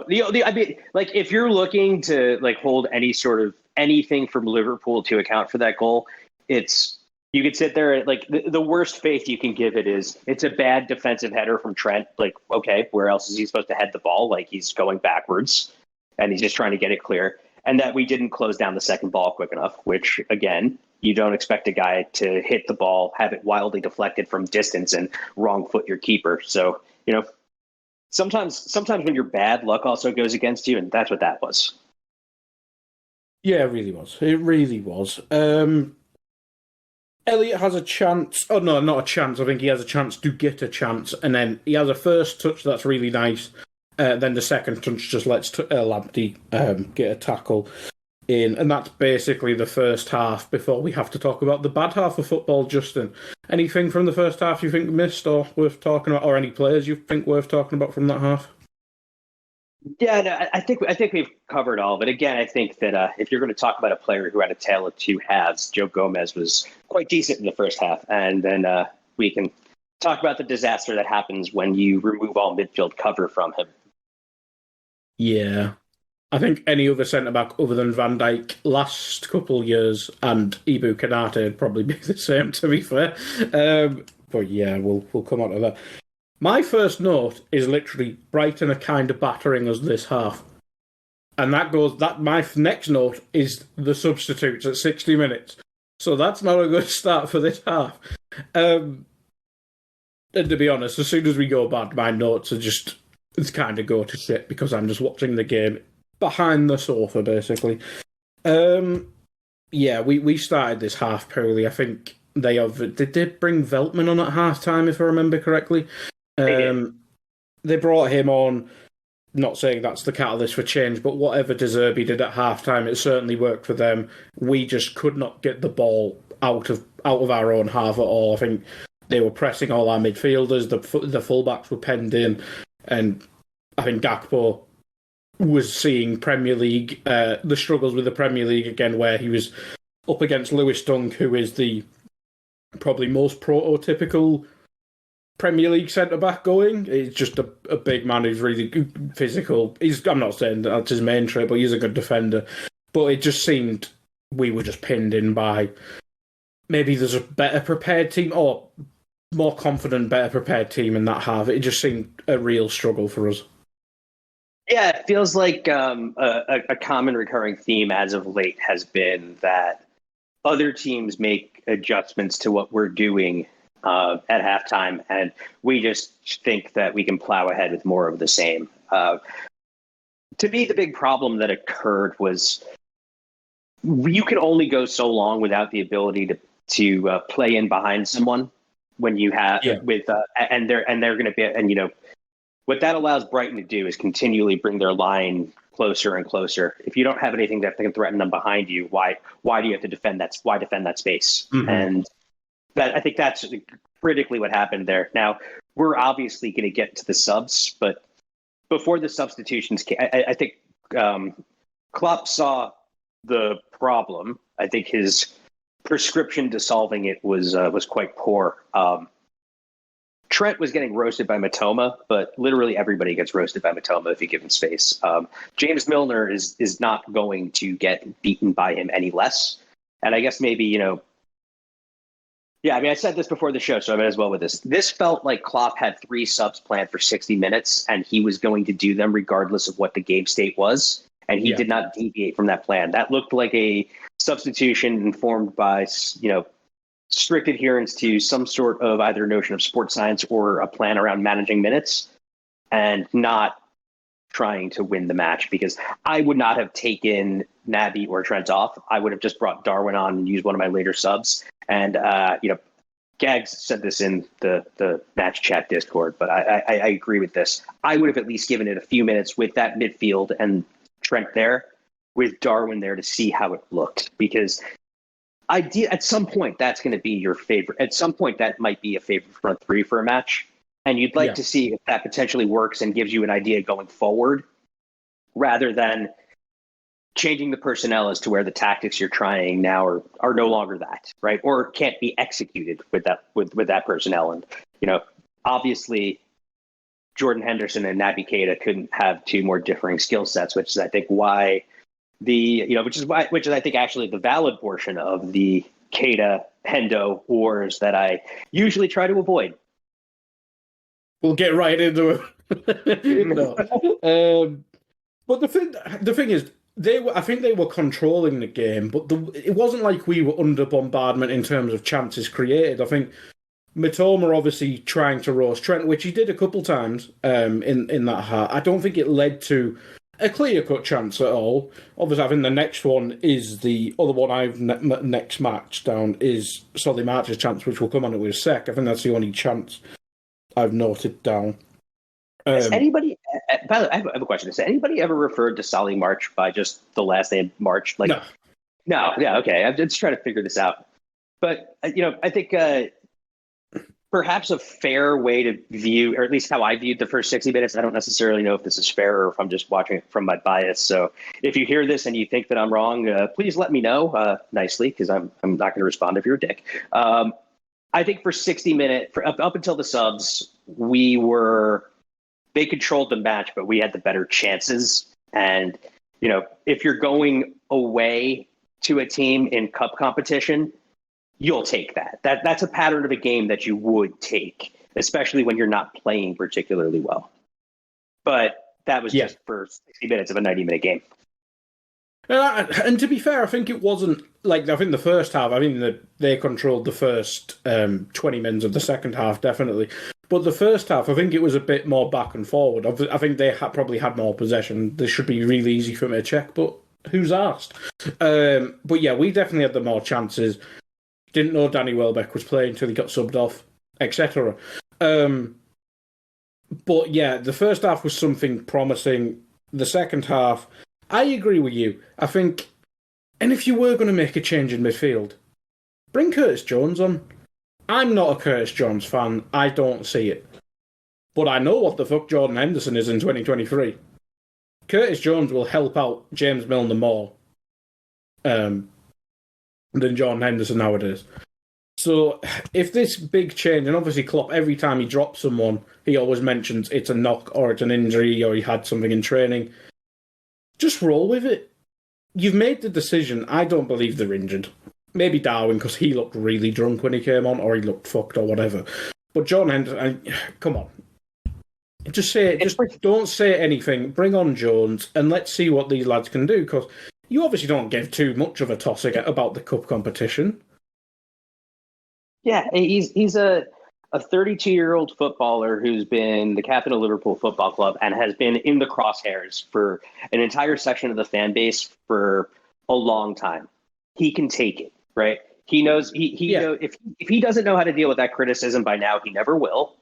I mean, if you're looking to hold any sort of anything from Liverpool to account for that goal, you could sit there the worst faith you can give it is it's a bad defensive header from Trent. Okay, where else is he supposed to head the ball? He's going backwards and he's just trying to get it clear. And that we didn't close down the second ball quick enough, which, again, you don't expect a guy to hit the ball, have it wildly deflected from distance and wrong foot your keeper. So, sometimes when you're bad, luck also goes against you, and that's what that was. Yeah, it really was. It really was. Elliot has a chance. Oh, no, not a chance. I think he has a chance to get a chance. And then he has a first touch that's really nice. Then the second touch just lets Lamptey get a tackle in. And that's basically the first half before we have to talk about the bad half of football. Justin, anything from the first half you think missed or worth talking about, or any players you think worth talking about from that half? Yeah, no, I think we've covered all of it. Again, I think that if you're going to talk about a player who had a tale of two halves, Joe Gomez was quite decent in the first half. And then we can talk about the disaster that happens when you remove all midfield cover from him. Yeah. I think any other centre-back other than Van Dijk last couple of years and Ibu Kanate would probably be the same, to be fair. But yeah, we'll come on to that. My first note is literally Brighton are kind of battering us this half. And my next note is the substitutes at 60 minutes. So that's not a good start for this half. And to be honest, as soon as we go bad, my notes are just... It's kind of go to shit because I'm just watching the game behind the sofa, basically. Yeah, we started this half poorly. I think they did bring Veltman on at half-time, if I remember correctly. They brought him on, not saying that's the catalyst for change, but whatever De Zerbi did at half-time, it certainly worked for them. We just could not get the ball out of our own half at all. I think they were pressing all our midfielders, the fullbacks were penned in, and I think Gakpo was seeing Premier League, the struggles with the Premier League again, where he was up against Lewis Dunk, who is the probably most prototypical Premier League centre-back going. He's just a big man who's really physical. I'm not saying that's his main trait, but he's a good defender. But it just seemed we were just pinned in by maybe there's a better prepared team or more confident, better prepared team in that half. It just seemed a real struggle for us. Yeah, it feels like a common recurring theme as of late has been that other teams make adjustments to what we're doing at halftime, and we just think that we can plow ahead with more of the same. To me, the big problem that occurred was you can only go so long without the ability to play in behind someone when you have and they're going to be, and what that allows Brighton to do is continually bring their line closer and closer. If you don't have anything that can threaten them behind you, why do you have to defend that? Why defend that space? Mm-hmm. And I think that's critically what happened there. Now, we're obviously going to get to the subs, but before the substitutions came, I think Klopp saw the problem. I think his prescription to solving it was quite poor. Trent was getting roasted by Matoma, but literally everybody gets roasted by Matoma if you give him space. James Milner is not going to get beaten by him any less. And I guess maybe, I said this before the show, so I might as well with this. This felt like Klopp had 3 subs planned for 60 minutes, and he was going to do them regardless of what the game state was. And he did not deviate from that plan. That looked like a substitution informed by, strict adherence to some sort of either notion of sports science or a plan around managing minutes, and not trying to win the match, because I would not have taken Naby or Trent off. I would have just brought Darwin on and used one of my later subs. And, Gags said this in the match chat Discord, but I agree with this. I would have at least given it a few minutes with that midfield and Trent there, with Darwin there, to see how it looked, because at some point that's going to be your favorite. At some point that might be a favorite front three for a match, and you'd like to see if that potentially works and gives you an idea going forward, rather than changing the personnel as to where the tactics you're trying now are no longer that, right, or can't be executed with that personnel. And obviously Jordan Henderson and Naby Keita couldn't have 2 more differing skill sets, which is I think why which is I think actually the valid portion of the Keita Hendo wars that I usually try to avoid. We'll get right into it. But the thing is, I think they were controlling the game, but it wasn't like we were under bombardment in terms of chances created. I think Matoma obviously trying to roast Trent, which he did a couple times in that half. I don't think it led to a clear-cut chance at all. Obviously, I think the next one is the other one I've next match down is Solly March's chance, which will come on it with a sec. I think that's the only chance I've noted down. Has anybody? By the way, I have a question. Has anybody ever referred to Solly March by just the last name March? No. Yeah. Okay. I'm just trying to figure this out. But I think perhaps a fair way to view, or at least how I viewed the first 60 minutes. I don't necessarily know if this is fair or if I'm just watching it from my bias. So if you hear this and you think that I'm wrong, please let me know nicely, because I'm not going to respond if you're a dick. I think for 60 minutes, up until the subs, they controlled the match, but we had the better chances. And, if you're going away to a team in cup competition, you'll take that. That's a pattern of a game that you would take, especially when you're not playing particularly well. But that was just for 60 minutes of a 90-minute game. And to be fair, I think it wasn't like, I think the first half, they controlled the first 20 minutes of the second half, definitely. But the first half, I think it was a bit more back and forward. I think they probably had more possession. This should be really easy for me to check, but who's asked? But yeah, we definitely had the more chances. Didn't know Danny Welbeck was playing until he got subbed off, etc. But yeah, the first half was something promising. The second half, I agree with you. I think, and if you were going to make a change in midfield, bring Curtis Jones on. I'm not a Curtis Jones fan. I don't see it. But I know what the fuck Jordan Henderson is in 2023. Curtis Jones will help out James Milner more than Jordan Henderson nowadays. So if this big change, and obviously Klopp, every time he drops someone, he always mentions it's a knock or it's an injury or he had something in training. Just roll with it. You've made the decision. I don't believe they're injured. Maybe Darwin, because he looked really drunk when he came on, or he looked fucked or whatever. But John Henderson, come on. Just don't say anything. Bring on Jones, and let's see what these lads can do, because you obviously don't give too much of a toss about the cup competition. Yeah, he's a 32-year-old footballer who's been the captain of Liverpool Football Club and has been in the crosshairs for an entire section of the fan base for a long time. He can take it, right? He knows knows if he doesn't know how to deal with that criticism by now, he never will,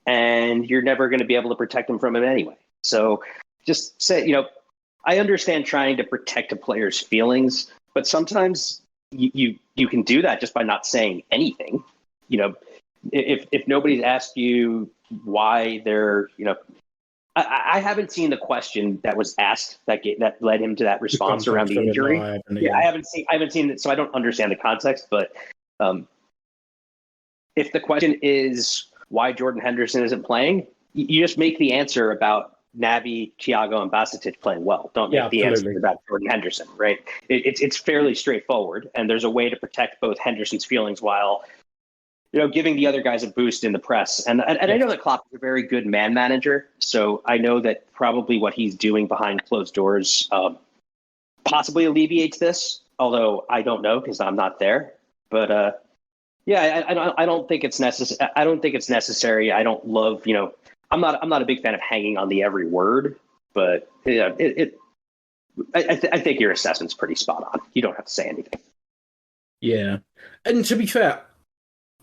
and you're never going to be able to protect him from it anyway. So just say, I understand trying to protect a player's feelings, but sometimes you can do that just by not saying anything. If nobody's asked you why they're, I haven't seen the question that was asked that led him to that response around the injury. I haven't seen it, so I don't understand the context. But if the question is why Jordan Henderson isn't playing, you just make the answer about Naby, Thiago, and Bajcetic playing well. Don't make the answer about Jordan Henderson, right? It's fairly straightforward, and there's a way to protect both Henderson's feelings while giving the other guys a boost in the press. And I know that Klopp is a very good man manager, so I know that probably what he's doing behind closed doors possibly alleviates this, although I don't know because I'm not there. But I don't think it's necessary. I don't think it's necessary. I don't love, I'm not a big fan of hanging on the every word, but I think your assessment's pretty spot on. You don't have to say anything. Yeah. And to be fair,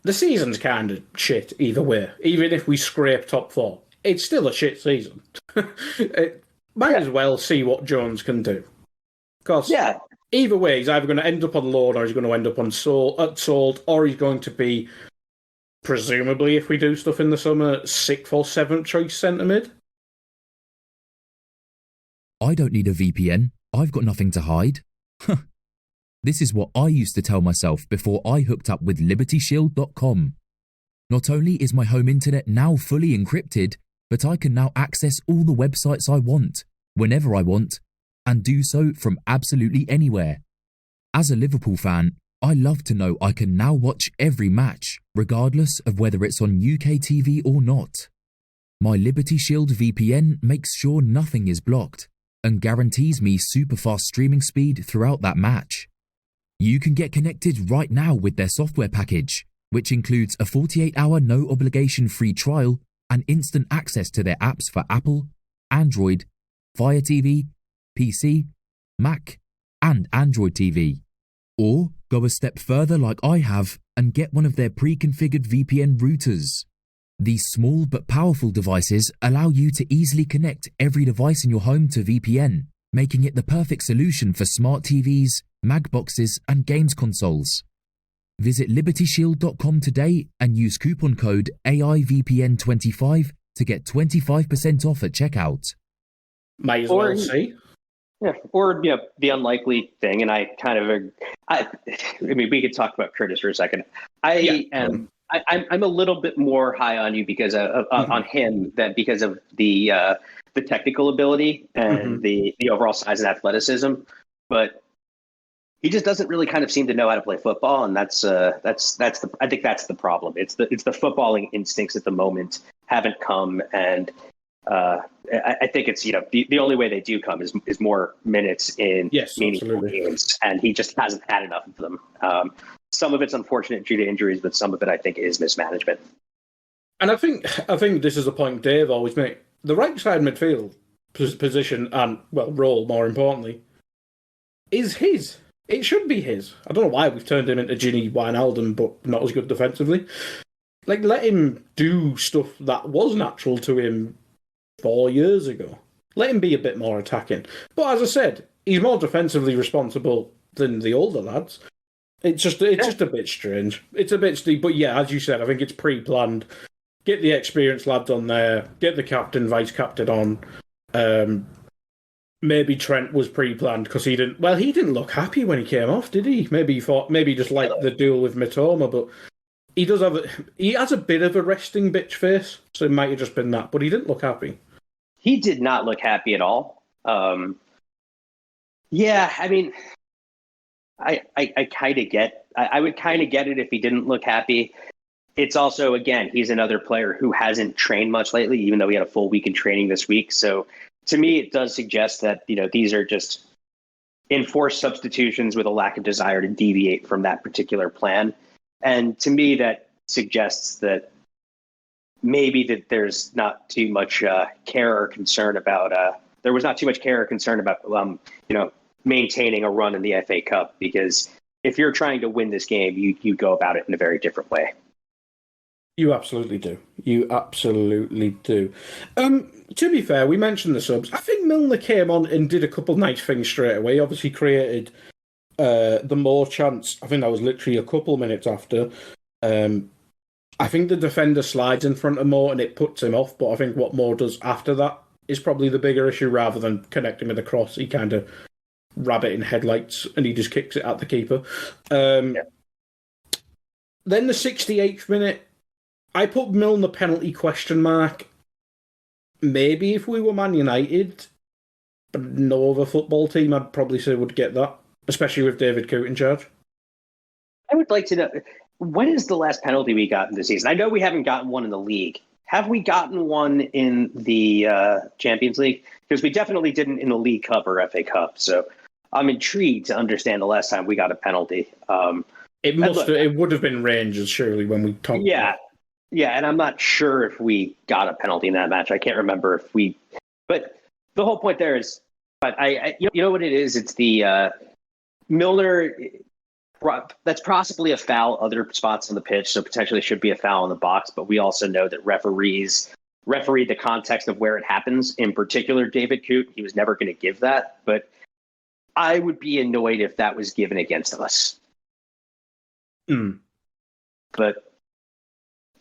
the season's kind of shit either way. Even if we scrape top four, it's still a shit season. Might as well see what Jones can do. Because either way, he's either going to end up on loan or he's going to end up on sold, or he's going to be, presumably, if we do stuff in the summer, 6th or 7th choice centre mid. I don't need a VPN. I've got nothing to hide. This is what I used to tell myself before I hooked up with LibertyShield.com. Not only is my home internet now fully encrypted, but I can now access all the websites I want, whenever I want, and do so from absolutely anywhere. As a Liverpool fan, I love to know I can now watch every match, regardless of whether it's on UK TV or not. My Liberty Shield VPN makes sure nothing is blocked and guarantees me super fast streaming speed throughout that match. You can get connected right now with their software package, which includes a 48-hour no-obligation free trial and instant access to their apps for Apple, Android, Fire TV, PC, Mac, and Android TV. Or go a step further like I have and get one of their pre-configured VPN routers. These small but powerful devices allow you to easily connect every device in your home to VPN, making it the perfect solution for smart TVs, mag boxes, and games consoles. Visit LibertyShield.com today and use coupon code AIVPN25 to get 25% off at checkout. Might as well see. Yeah, or the unlikely thing, and I mean, we could talk about Curtis for a second. I'm a little bit more high on you because on him than because of the technical ability and the overall size and athleticism, but he just doesn't really kind of seem to know how to play football, and I think that's the problem. It's the footballing instincts at the moment haven't come, and I think it's the only way they do come is more minutes in meaningful games, and he just hasn't had enough of them. Some of it's unfortunate due to injuries, but some of it I think is mismanagement. And I think this is a point Dave always makes. The right side midfield position and role, more importantly, is his. It should be his. I don't know why we've turned him into Ginny Wijnaldum, but not as good defensively. Like, let him do stuff that was natural to him 4 years ago. Let him be a bit more attacking. But as I said, he's more defensively responsible than the older lads. It's just a bit strange. It's a bit steep, but yeah, as you said, I think it's pre-planned. Get the experienced lads on there. Get the captain, vice captain on. maybe Trent was pre-planned because he didn't look happy when he came off, did he? Maybe he just liked the duel with Mitoma, but he has a bit of a resting bitch face, so it might have just been that, but he didn't look happy. He did not look happy at all. Yeah, I mean, I would kind of get it if he didn't look happy. It's also, again, he's another player who hasn't trained much lately, even though he had a full week in training this week. So to me, it does suggest that, these are just enforced substitutions with a lack of desire to deviate from that particular plan. And to me, that suggests that maybe that there's not too much care or concern about maintaining a run in the FA Cup, because if you're trying to win this game, you go about it in a very different way. You absolutely do. To be fair, we mentioned the subs. I think Milner came on and did a couple nice things straight away. He obviously created the Moore chance. I think that was literally a couple minutes after. I think the defender slides in front of Moore and it puts him off, but I think what Moore does after that is probably the bigger issue rather than connecting with a cross. He kind of rabbit in headlights and he just kicks it at the keeper. Then the 68th minute, I put Milner penalty question mark. Maybe if we were Man United, but no other football team, I'd probably say would get that, especially with David Coote in charge. I would like to know, when is the last penalty we got in the season? I know we haven't gotten one in the league. Have we gotten one in the Champions League? Because we definitely didn't in the League Cup or FA Cup. So I'm intrigued to understand the last time we got a penalty. It would have been Rangers, surely, when we talked. Yeah, and I'm not sure if we got a penalty in that match. I can't remember if we. But the whole point there is, but you know what it is? It's the Milner. That's possibly a foul other spots on the pitch, so potentially should be a foul in the box. But we also know that referees referee the context of where it happens. In particular, David Coote, he was never going to give that. But I would be annoyed if that was given against us. But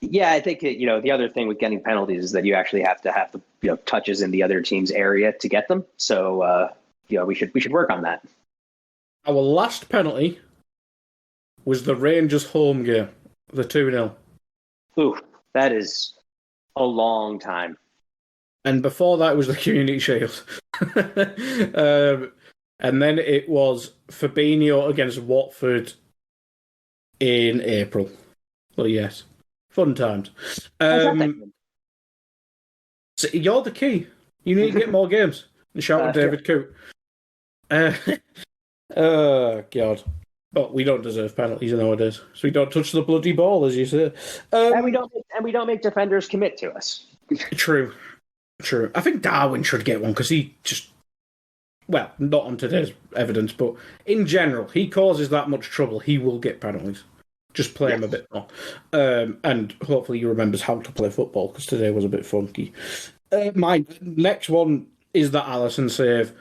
yeah, I think the other thing with getting penalties is that you actually have to have the touches in the other team's area to get them. So we should work on that. Our last penalty was the Rangers home game, the 2-0. Ooh, that is a long time. And before that was the Community Shield. And then it was Fabinho against Watford in April. Well, yes. Fun times. So you're the key. You need to get more games. And shout out David Coote. Oh, God. But we don't deserve penalties nowadays, so we don't touch the bloody ball, as you say. And we don't make defenders commit to us. True. I think Darwin should get one because he just, well, not on today's evidence, but in general, he causes that much trouble. He will get penalties. Just play him a bit more, and hopefully he remembers how to play football because today was a bit funky. My next one is the Alisson save.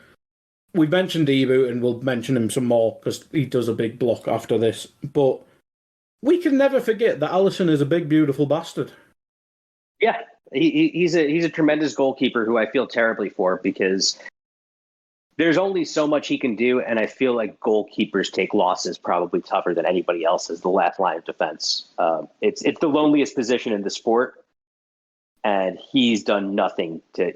We mentioned Eboot, and we'll mention him some more because he does a big block after this. But we can never forget that Alisson is a big, beautiful bastard. Yeah, he's a tremendous goalkeeper who I feel terribly for because there's only so much he can do, and I feel like goalkeepers take losses probably tougher than anybody else as the last line of defense. It's the loneliest position in the sport, and he's done nothing to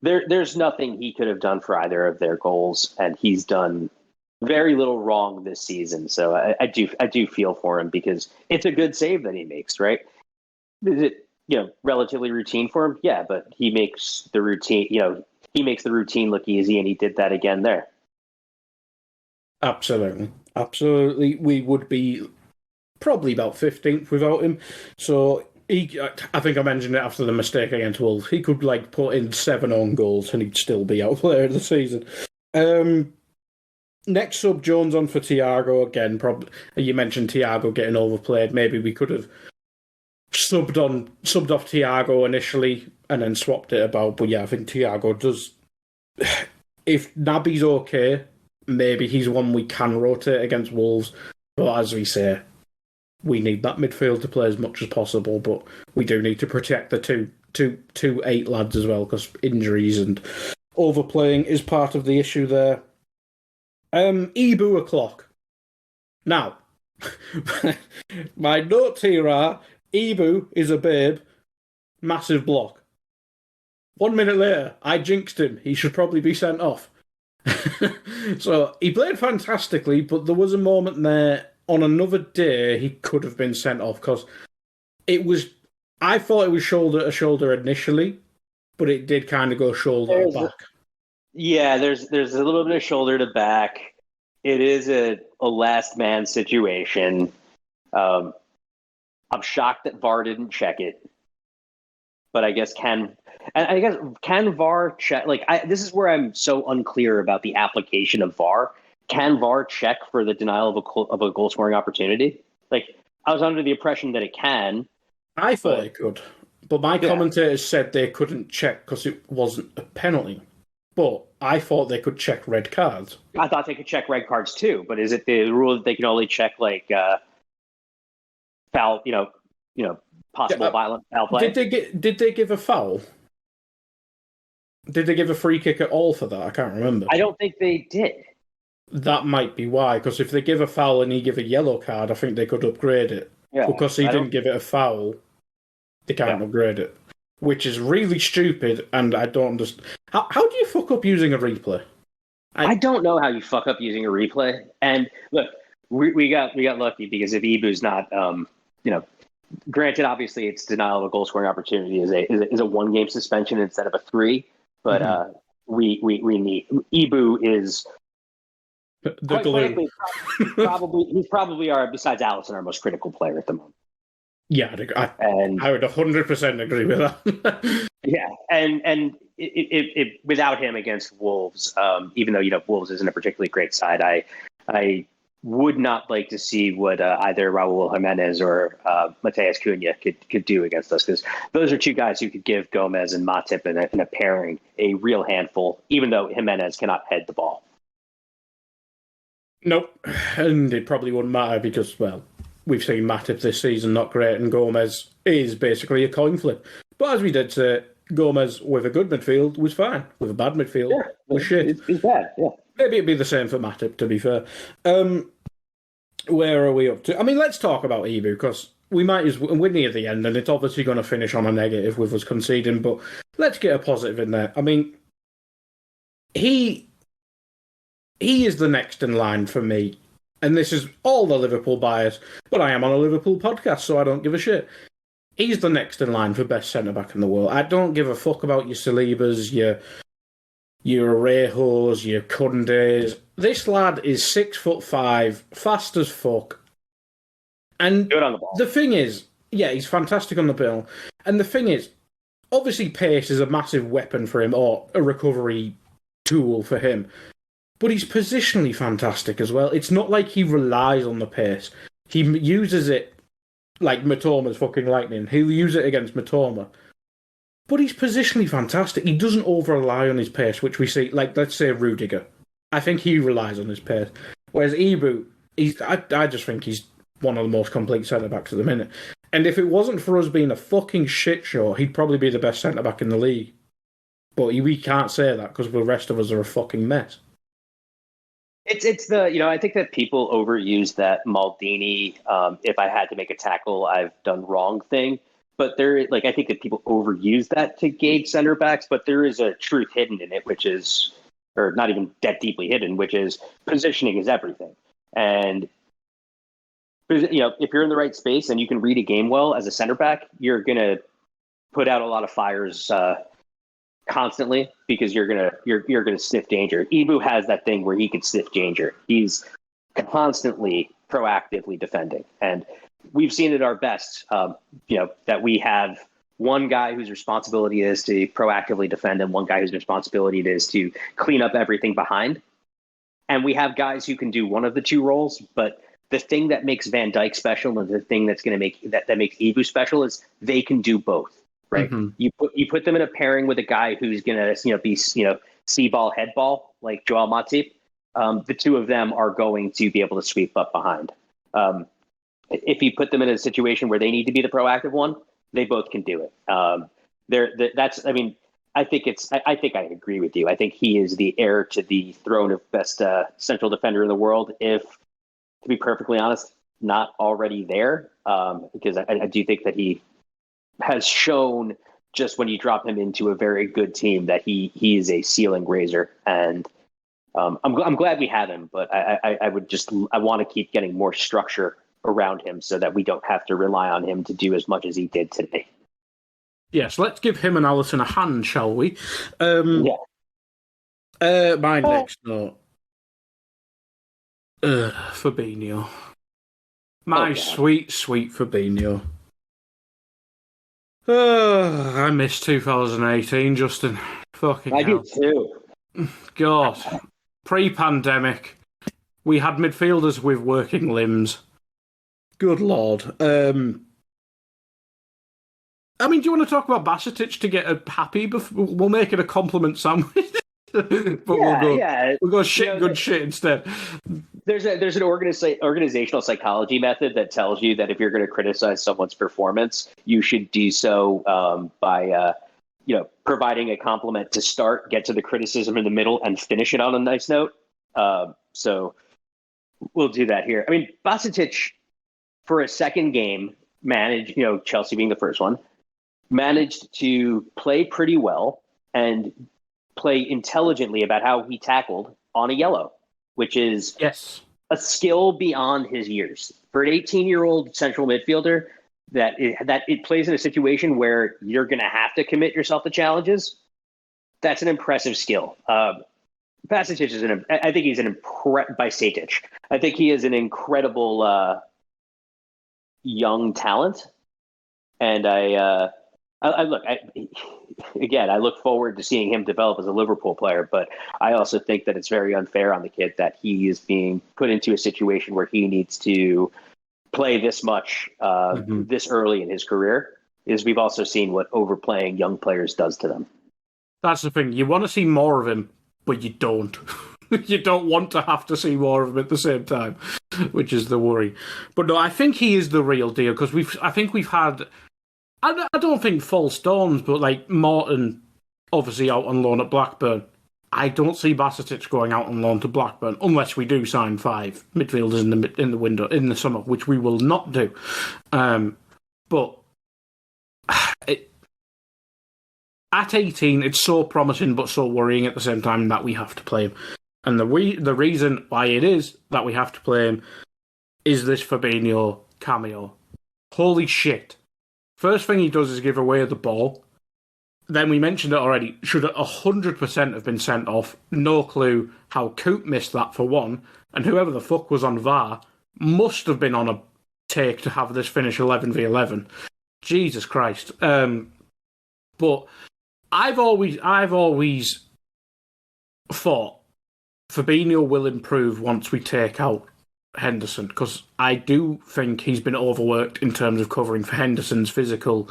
There's nothing he could have done for either of their goals, and he's done very little wrong this season. So I do feel for him because it's a good save that he makes, right? Is it relatively routine for him? Yeah, but he makes the routine the routine look easy, and he did that again there. Absolutely. We would be probably about 15th without him. So. I think I mentioned it after the mistake against Wolves. He could put in 7 own goals and he'd still be out player of the season. Next sub, Jones on for Thiago again. Probably you mentioned Thiago getting overplayed. Maybe we could have subbed off Thiago initially and then swapped it about. But yeah, I think Thiago does. If Naby's okay, maybe he's one we can rotate against Wolves. But as we say, we need that midfield to play as much as possible, but we do need to protect the two 8 lads as well because injuries and overplaying is part of the issue there. Ibu o'clock. Now, my notes here are Ibu is a babe, massive block. 1 minute later, I jinxed him. He should probably be sent off. So he played fantastically, but there was a moment there on another day he could have been sent off because it was. I thought it was shoulder to shoulder initially, but it did kind of go shoulder to back. There's a little bit of shoulder to back. It is a last man situation. I'm shocked that VAR didn't check it, but I guess can VAR check? This is where I'm so unclear about the application of VAR. Can VAR check for the denial of a goal scoring opportunity? Like, I was under the impression that it can. I thought it could, but my commentators said they couldn't check because it wasn't a penalty. But I thought they could check red cards. I thought they could check red cards too. But is it the rule that they can only check foul? Possible violent foul play. Did they give a foul? Did they give a free kick at all for that? I can't remember. I don't think they did. That might be why, because if they give a foul and he give a yellow card, I think they could upgrade it. Yeah, because he didn't give it a foul, they can't upgrade it. Which is really stupid, and I don't understand. How do you fuck up using a replay? I don't know how you fuck up using a replay. And look, we got lucky because if Ibu's not, granted, obviously it's denial of a goal scoring opportunity is a 1 game suspension instead of a 3. But we need Ibu is the glue. Frankly, he's probably besides Allison our most critical player at the moment. Yeah, I would 100% agree with that. Yeah, and it without him against Wolves, even though Wolves isn't a particularly great side, I would not like to see what either Raul Jimenez or Mateus Cunha could do against us, because those are 2 guys who could give Gomez and Matip in a pairing a real handful, even though Jimenez cannot head the ball. Nope, and it probably wouldn't matter because, well, we've seen Matip this season, not great, and Gomez is basically a coin flip. But as we did say, Gomez with a good midfield was fine. With a bad midfield was shit. He's bad, yeah. Maybe it'd be the same for Matip, to be fair. Where are we up to? I mean, let's talk about Ibu, because we're near the end, and it's obviously going to finish on a negative with us conceding, but let's get a positive in there. I mean, he is the next in line for me. And this is all the Liverpool bias, but I am on a Liverpool podcast, so I don't give a shit. He's the next in line for best centre-back in the world. I don't give a fuck about your Salibas, your Arejos, your Kundes. This lad is 6'5", fast as fuck. And good on the ball. The thing is, yeah, he's fantastic on the ball. And the thing is, obviously pace is a massive weapon for him, or a recovery tool for him. But he's positionally fantastic as well. It's not like he relies on the pace. He uses it like Matoma's fucking lightning. He'll use it against Matoma. But he's positionally fantastic. He doesn't over-rely on his pace, which we see, like, let's say Rudiger. I think he relies on his pace. Whereas Ibu, I just think he's one of the most complete centre-backs at the minute. And if it wasn't for us being a fucking shit show, he'd probably be the best centre-back in the league. But we can't say that because the rest of us are a fucking mess. It's the, I think that people overuse that Maldini, if I had to make a tackle, I've done wrong thing. But I think that people overuse that to gauge center backs, but there is a truth hidden in it, which is, or not even that deeply hidden, which is positioning is everything. And, if you're in the right space and you can read a game well as a center back, you're going to put out a lot of fires, constantly, because you're gonna sniff danger. Ibu has that thing where he can sniff danger. He's constantly proactively defending, and we've seen it our best. That we have one guy whose responsibility is to proactively defend, and one guy whose responsibility it is to clean up everything behind. And we have guys who can do one of the 2 roles, but the thing that makes Van Dijk special, and the thing that's going to make that makes Ibu special, is they can do both. Right, you put them in a pairing with a guy who's gonna be see ball head ball like Joel Matip. The 2 of them are going to be able to sweep up behind. If you put them in a situation where they need to be the proactive one, they both can do it. I think I agree with you. I think he is the heir to the throne of best central defender in the world. If, to be perfectly honest, not already there, because I do think that he has shown just when you drop him into a very good team that he is a ceiling raiser. And I'm glad we have him, but I want to keep getting more structure around him so that we don't have to rely on him to do as much as he did today. Yes, let's give him and Allison a hand, shall we? Yeah. My next note. Fabinho. My sweet, sweet Fabinho. I miss 2018, Justin. Fucking hell. I do too. God. Pre-pandemic, we had midfielders with working limbs. Good Lord. I mean, do you want to talk about Basetic to get a happy? We'll make it a compliment sandwich. But we'll go shit, good shit instead. There's an organizational psychology method that tells you that if you're going to criticize someone's performance, you should do so by providing a compliment to start, get to the criticism in the middle, and finish it on a nice note. So we'll do that here. I mean, Basetic, for a second game, managed, Chelsea being the first one, managed to play pretty well and play intelligently about how he tackled on a yellow, which is a skill beyond his years. For an 18-year-old central midfielder, that it plays in a situation where you're going to have to commit yourself to challenges, that's an impressive skill. Basetic is I think he's Basetic. I think he is an incredible young talent, and I look forward to seeing him develop as a Liverpool player, but I also think that it's very unfair on the kid that he is being put into a situation where he needs to play this much this early in his career, is we've also seen what overplaying young players does to them. That's the thing. You want to see more of him, but you don't. You don't want to have to see more of him at the same time, which is the worry. But no, I think he is the real deal, because I think we've had, I don't think false dawns, but like Morton, obviously out on loan at Blackburn. I don't see Basetic going out on loan to Blackburn unless we do sign 5 midfielders in the window in the summer, which we will not do. But at 18, it's so promising but so worrying at the same time that we have to play him. And the reason why it is that we have to play him is this Fabinho cameo. Holy shit. First thing he does is give away the ball. Then we mentioned it already, should 100% have been sent off. No clue how Coop missed that, for one. And whoever the fuck was on VAR must have been on a take to have this finish 11v11. Jesus Christ. But I've always thought Fabinho will improve once we take out Henderson, because I do think he's been overworked in terms of covering for Henderson's physical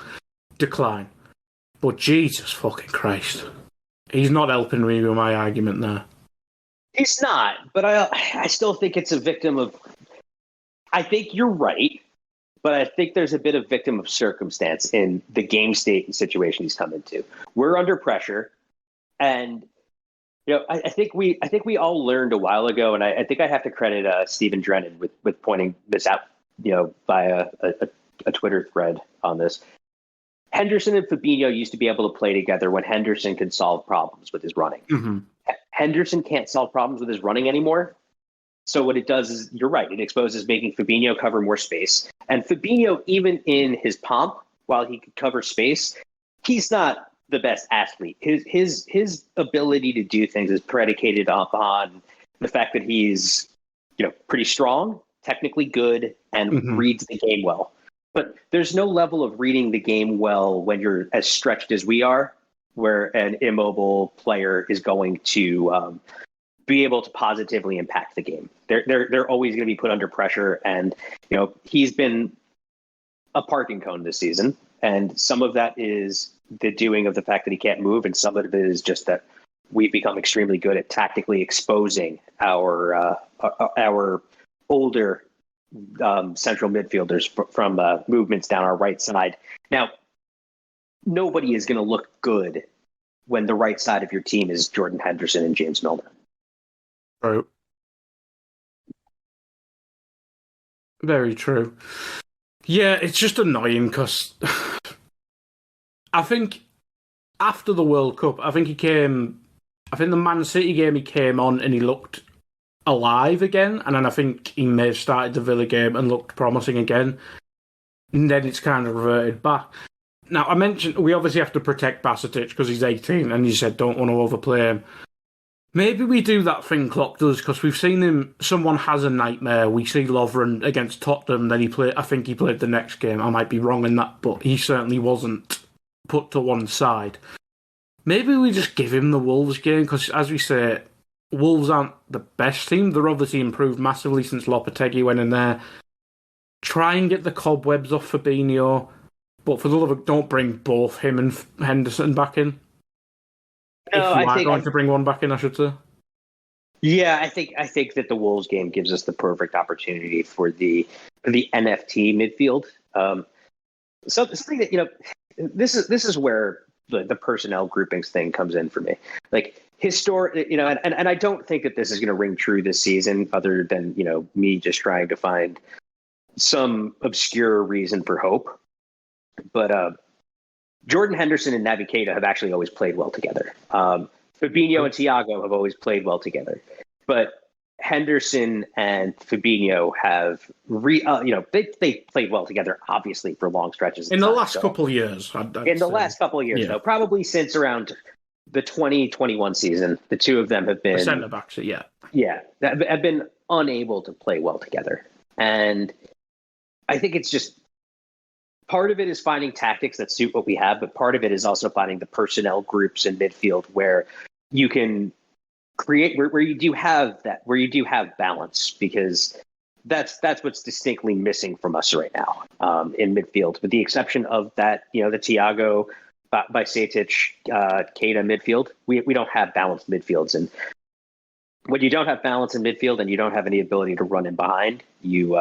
decline. But Jesus fucking Christ, he's not helping me with my argument there. He's not, but I still think it's a victim of... I think you're right, but I think there's a bit of victim of circumstance in the game state and situation he's come into. We're under pressure, and I think we all learned a while ago, and I think I have to credit Stephen Drennan with pointing this out, via a Twitter thread on this. Henderson and Fabinho used to be able to play together when Henderson could solve problems with his running. Mm-hmm. Henderson can't solve problems with his running anymore. So what it does is, you're right, it exposes making Fabinho cover more space. And Fabinho, even in his pomp, while he could cover space, he's not the best athlete. His ability to do things is predicated upon the fact that he's pretty strong, technically good, and reads the game well. But there's no level of reading the game well when you're as stretched as we are, where an immobile player is going to be able to positively impact the game. They're always going to be put under pressure, and he's been a parking cone this season, and some of that is the doing of the fact that he can't move, and some of it is just that we've become extremely good at tactically exposing our older central midfielders from movements down our right side. Now, nobody is going to look good when the right side of your team is Jordan Henderson and James Milner. True. Very true. Yeah, it's just annoying because I think after the World Cup, I think the Man City game he came on and he looked alive again, and then I think he may have started the Villa game and looked promising again, and then it's kind of reverted back. Now, I mentioned we obviously have to protect Basetic because he's 18, and you said don't want to overplay him. Maybe we do that thing Klopp does, because we've seen him, someone has a nightmare. We see Lovren against Tottenham, then I think he played the next game. I might be wrong in that, but he certainly wasn't put to one side. Maybe we just give him the Wolves game, because as we say, Wolves aren't the best team. They're obviously improved massively since Lopetegui went in there. Try and get the cobwebs off Fabinho, but for the love of, don't bring both him and Henderson back in. No, if you are going to bring one back in, I should say. Yeah, I think that the Wolves game gives us the perfect opportunity for the NFT midfield. So something that this is where the personnel groupings thing comes in for me. Like historic, and I don't think that this is going to ring true this season, other than me just trying to find some obscure reason for hope. But Jordan Henderson and Naby Keita have actually always played well together. Fabinho and Thiago have always played well together. But Henderson and Fabinho have they played well together, obviously, for long stretches in the last couple of years. Last couple of years, though, probably since around the 2021 season, the two of them have been centre backs. Have been unable to play well together, and I think it's just. Part of it is finding tactics that suit what we have, but part of it is also finding the personnel groups in midfield where you can create where you do have balance, because that's what's distinctly missing from us right now in midfield, with the exception of that the Thiago, Basetic, Keita midfield. We don't have balanced midfields, and when you don't have balance in midfield and you don't have any ability to run in behind, you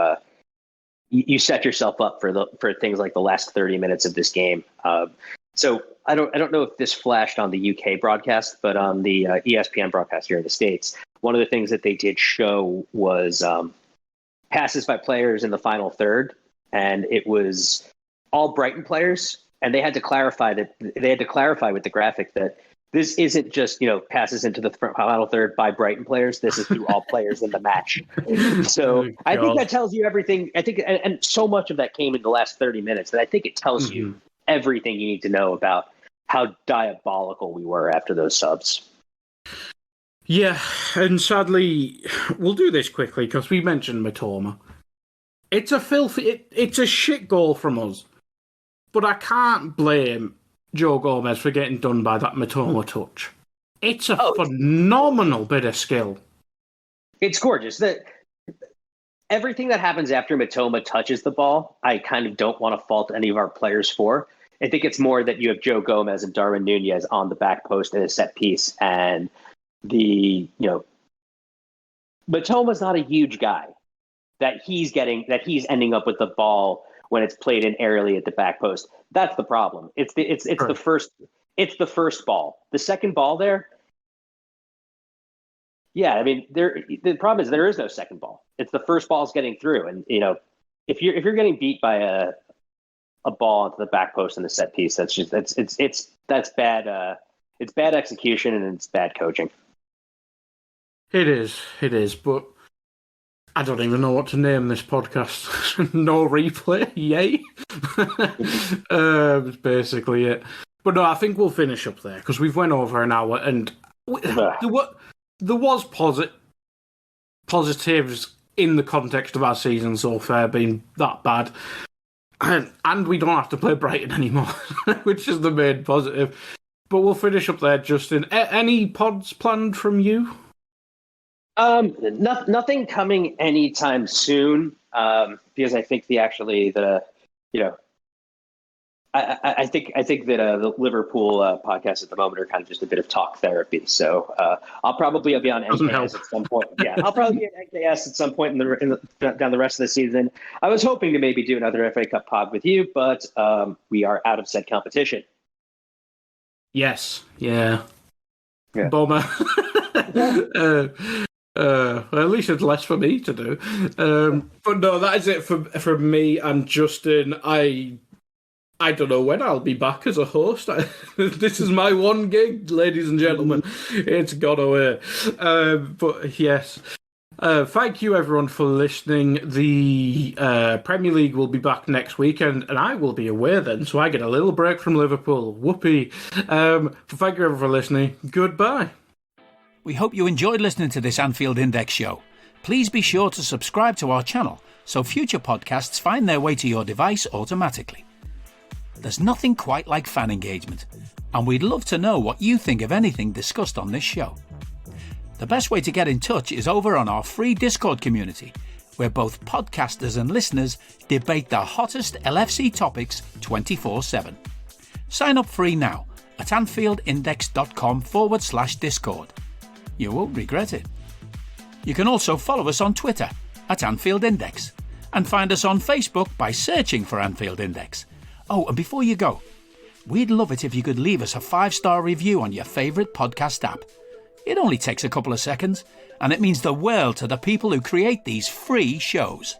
set yourself up for things like the last 30 minutes of this game. So I don't know if this flashed on the UK broadcast, but on the ESPN broadcast here in the States, one of the things that they did show was passes by players in the final third, and it was all Brighton players, and they had to clarify with the graphic that this isn't just passes into the final third by Brighton players. This is through all players in the match. So I think that tells you everything. I think, and so much of that came in the last 30 minutes that I think it tells you everything you need to know about how diabolical we were after those subs. Yeah, and sadly, we'll do this quickly because we mentioned Mitoma. It's a shit goal from us, but I can't blame Joe Gomez for getting done by that Mitoma touch. It's a phenomenal bit of skill. It's gorgeous. Everything that happens after Mitoma touches the ball, I kind of don't want to fault any of our players for. I think it's more that you have Joe Gomez and Darwin Nunez on the back post in a set piece, and Mitoma's not a huge guy. That he's ending up with the ball when it's played in aerially at the back post. That's the problem. It's the first ball. The second ball there. Yeah, I mean, the problem is there is no second ball. It's the first ball's getting through, and if you're getting beat by a ball into the back post in the set piece, that's bad. It's bad execution and it's bad coaching. It is, but I don't even know what to name this podcast. No replay, yay. That's basically it. But no, I think we'll finish up there because we've went over an hour, and there was positives in the context of our season so far being that bad. And we don't have to play Brighton anymore, which is the main positive. But we'll finish up there, Justin. Any pods planned from you? Nothing coming anytime soon. Because I think I think that the Liverpool podcast at the moment are kind of just a bit of talk therapy. So I'll probably be on NKS at some point. Yeah, I'll probably be at NKS at some point down the rest of the season. I was hoping to maybe do another FA Cup pod with you, but we are out of said competition. Yes, yeah. Yeah. Bomber. Well, at least it's less for me to do. But no, that is it from me and Justin. I don't know when I'll be back as a host. This is my one gig, ladies and gentlemen. It's gone away. But yes. Thank you, everyone, for listening. The Premier League will be back next weekend, and I will be away then, so I get a little break from Liverpool. Whoopee. Thank you, everyone, for listening. Goodbye. We hope you enjoyed listening to this Anfield Index show. Please be sure to subscribe to our channel so future podcasts find their way to your device automatically. There's nothing quite like fan engagement, and we'd love to know what you think of anything discussed on this show. The best way to get in touch is over on our free Discord community, where both podcasters and listeners debate the hottest LFC topics 24/7. Sign up free now at AnfieldIndex.com/Discord. You won't regret it. You can also follow us on Twitter at Anfield Index and find us on Facebook by searching for Anfield Index. Oh, and before you go, we'd love it if you could leave us a 5-star review on your favourite podcast app. It only takes a couple of seconds, and it means the world to the people who create these free shows.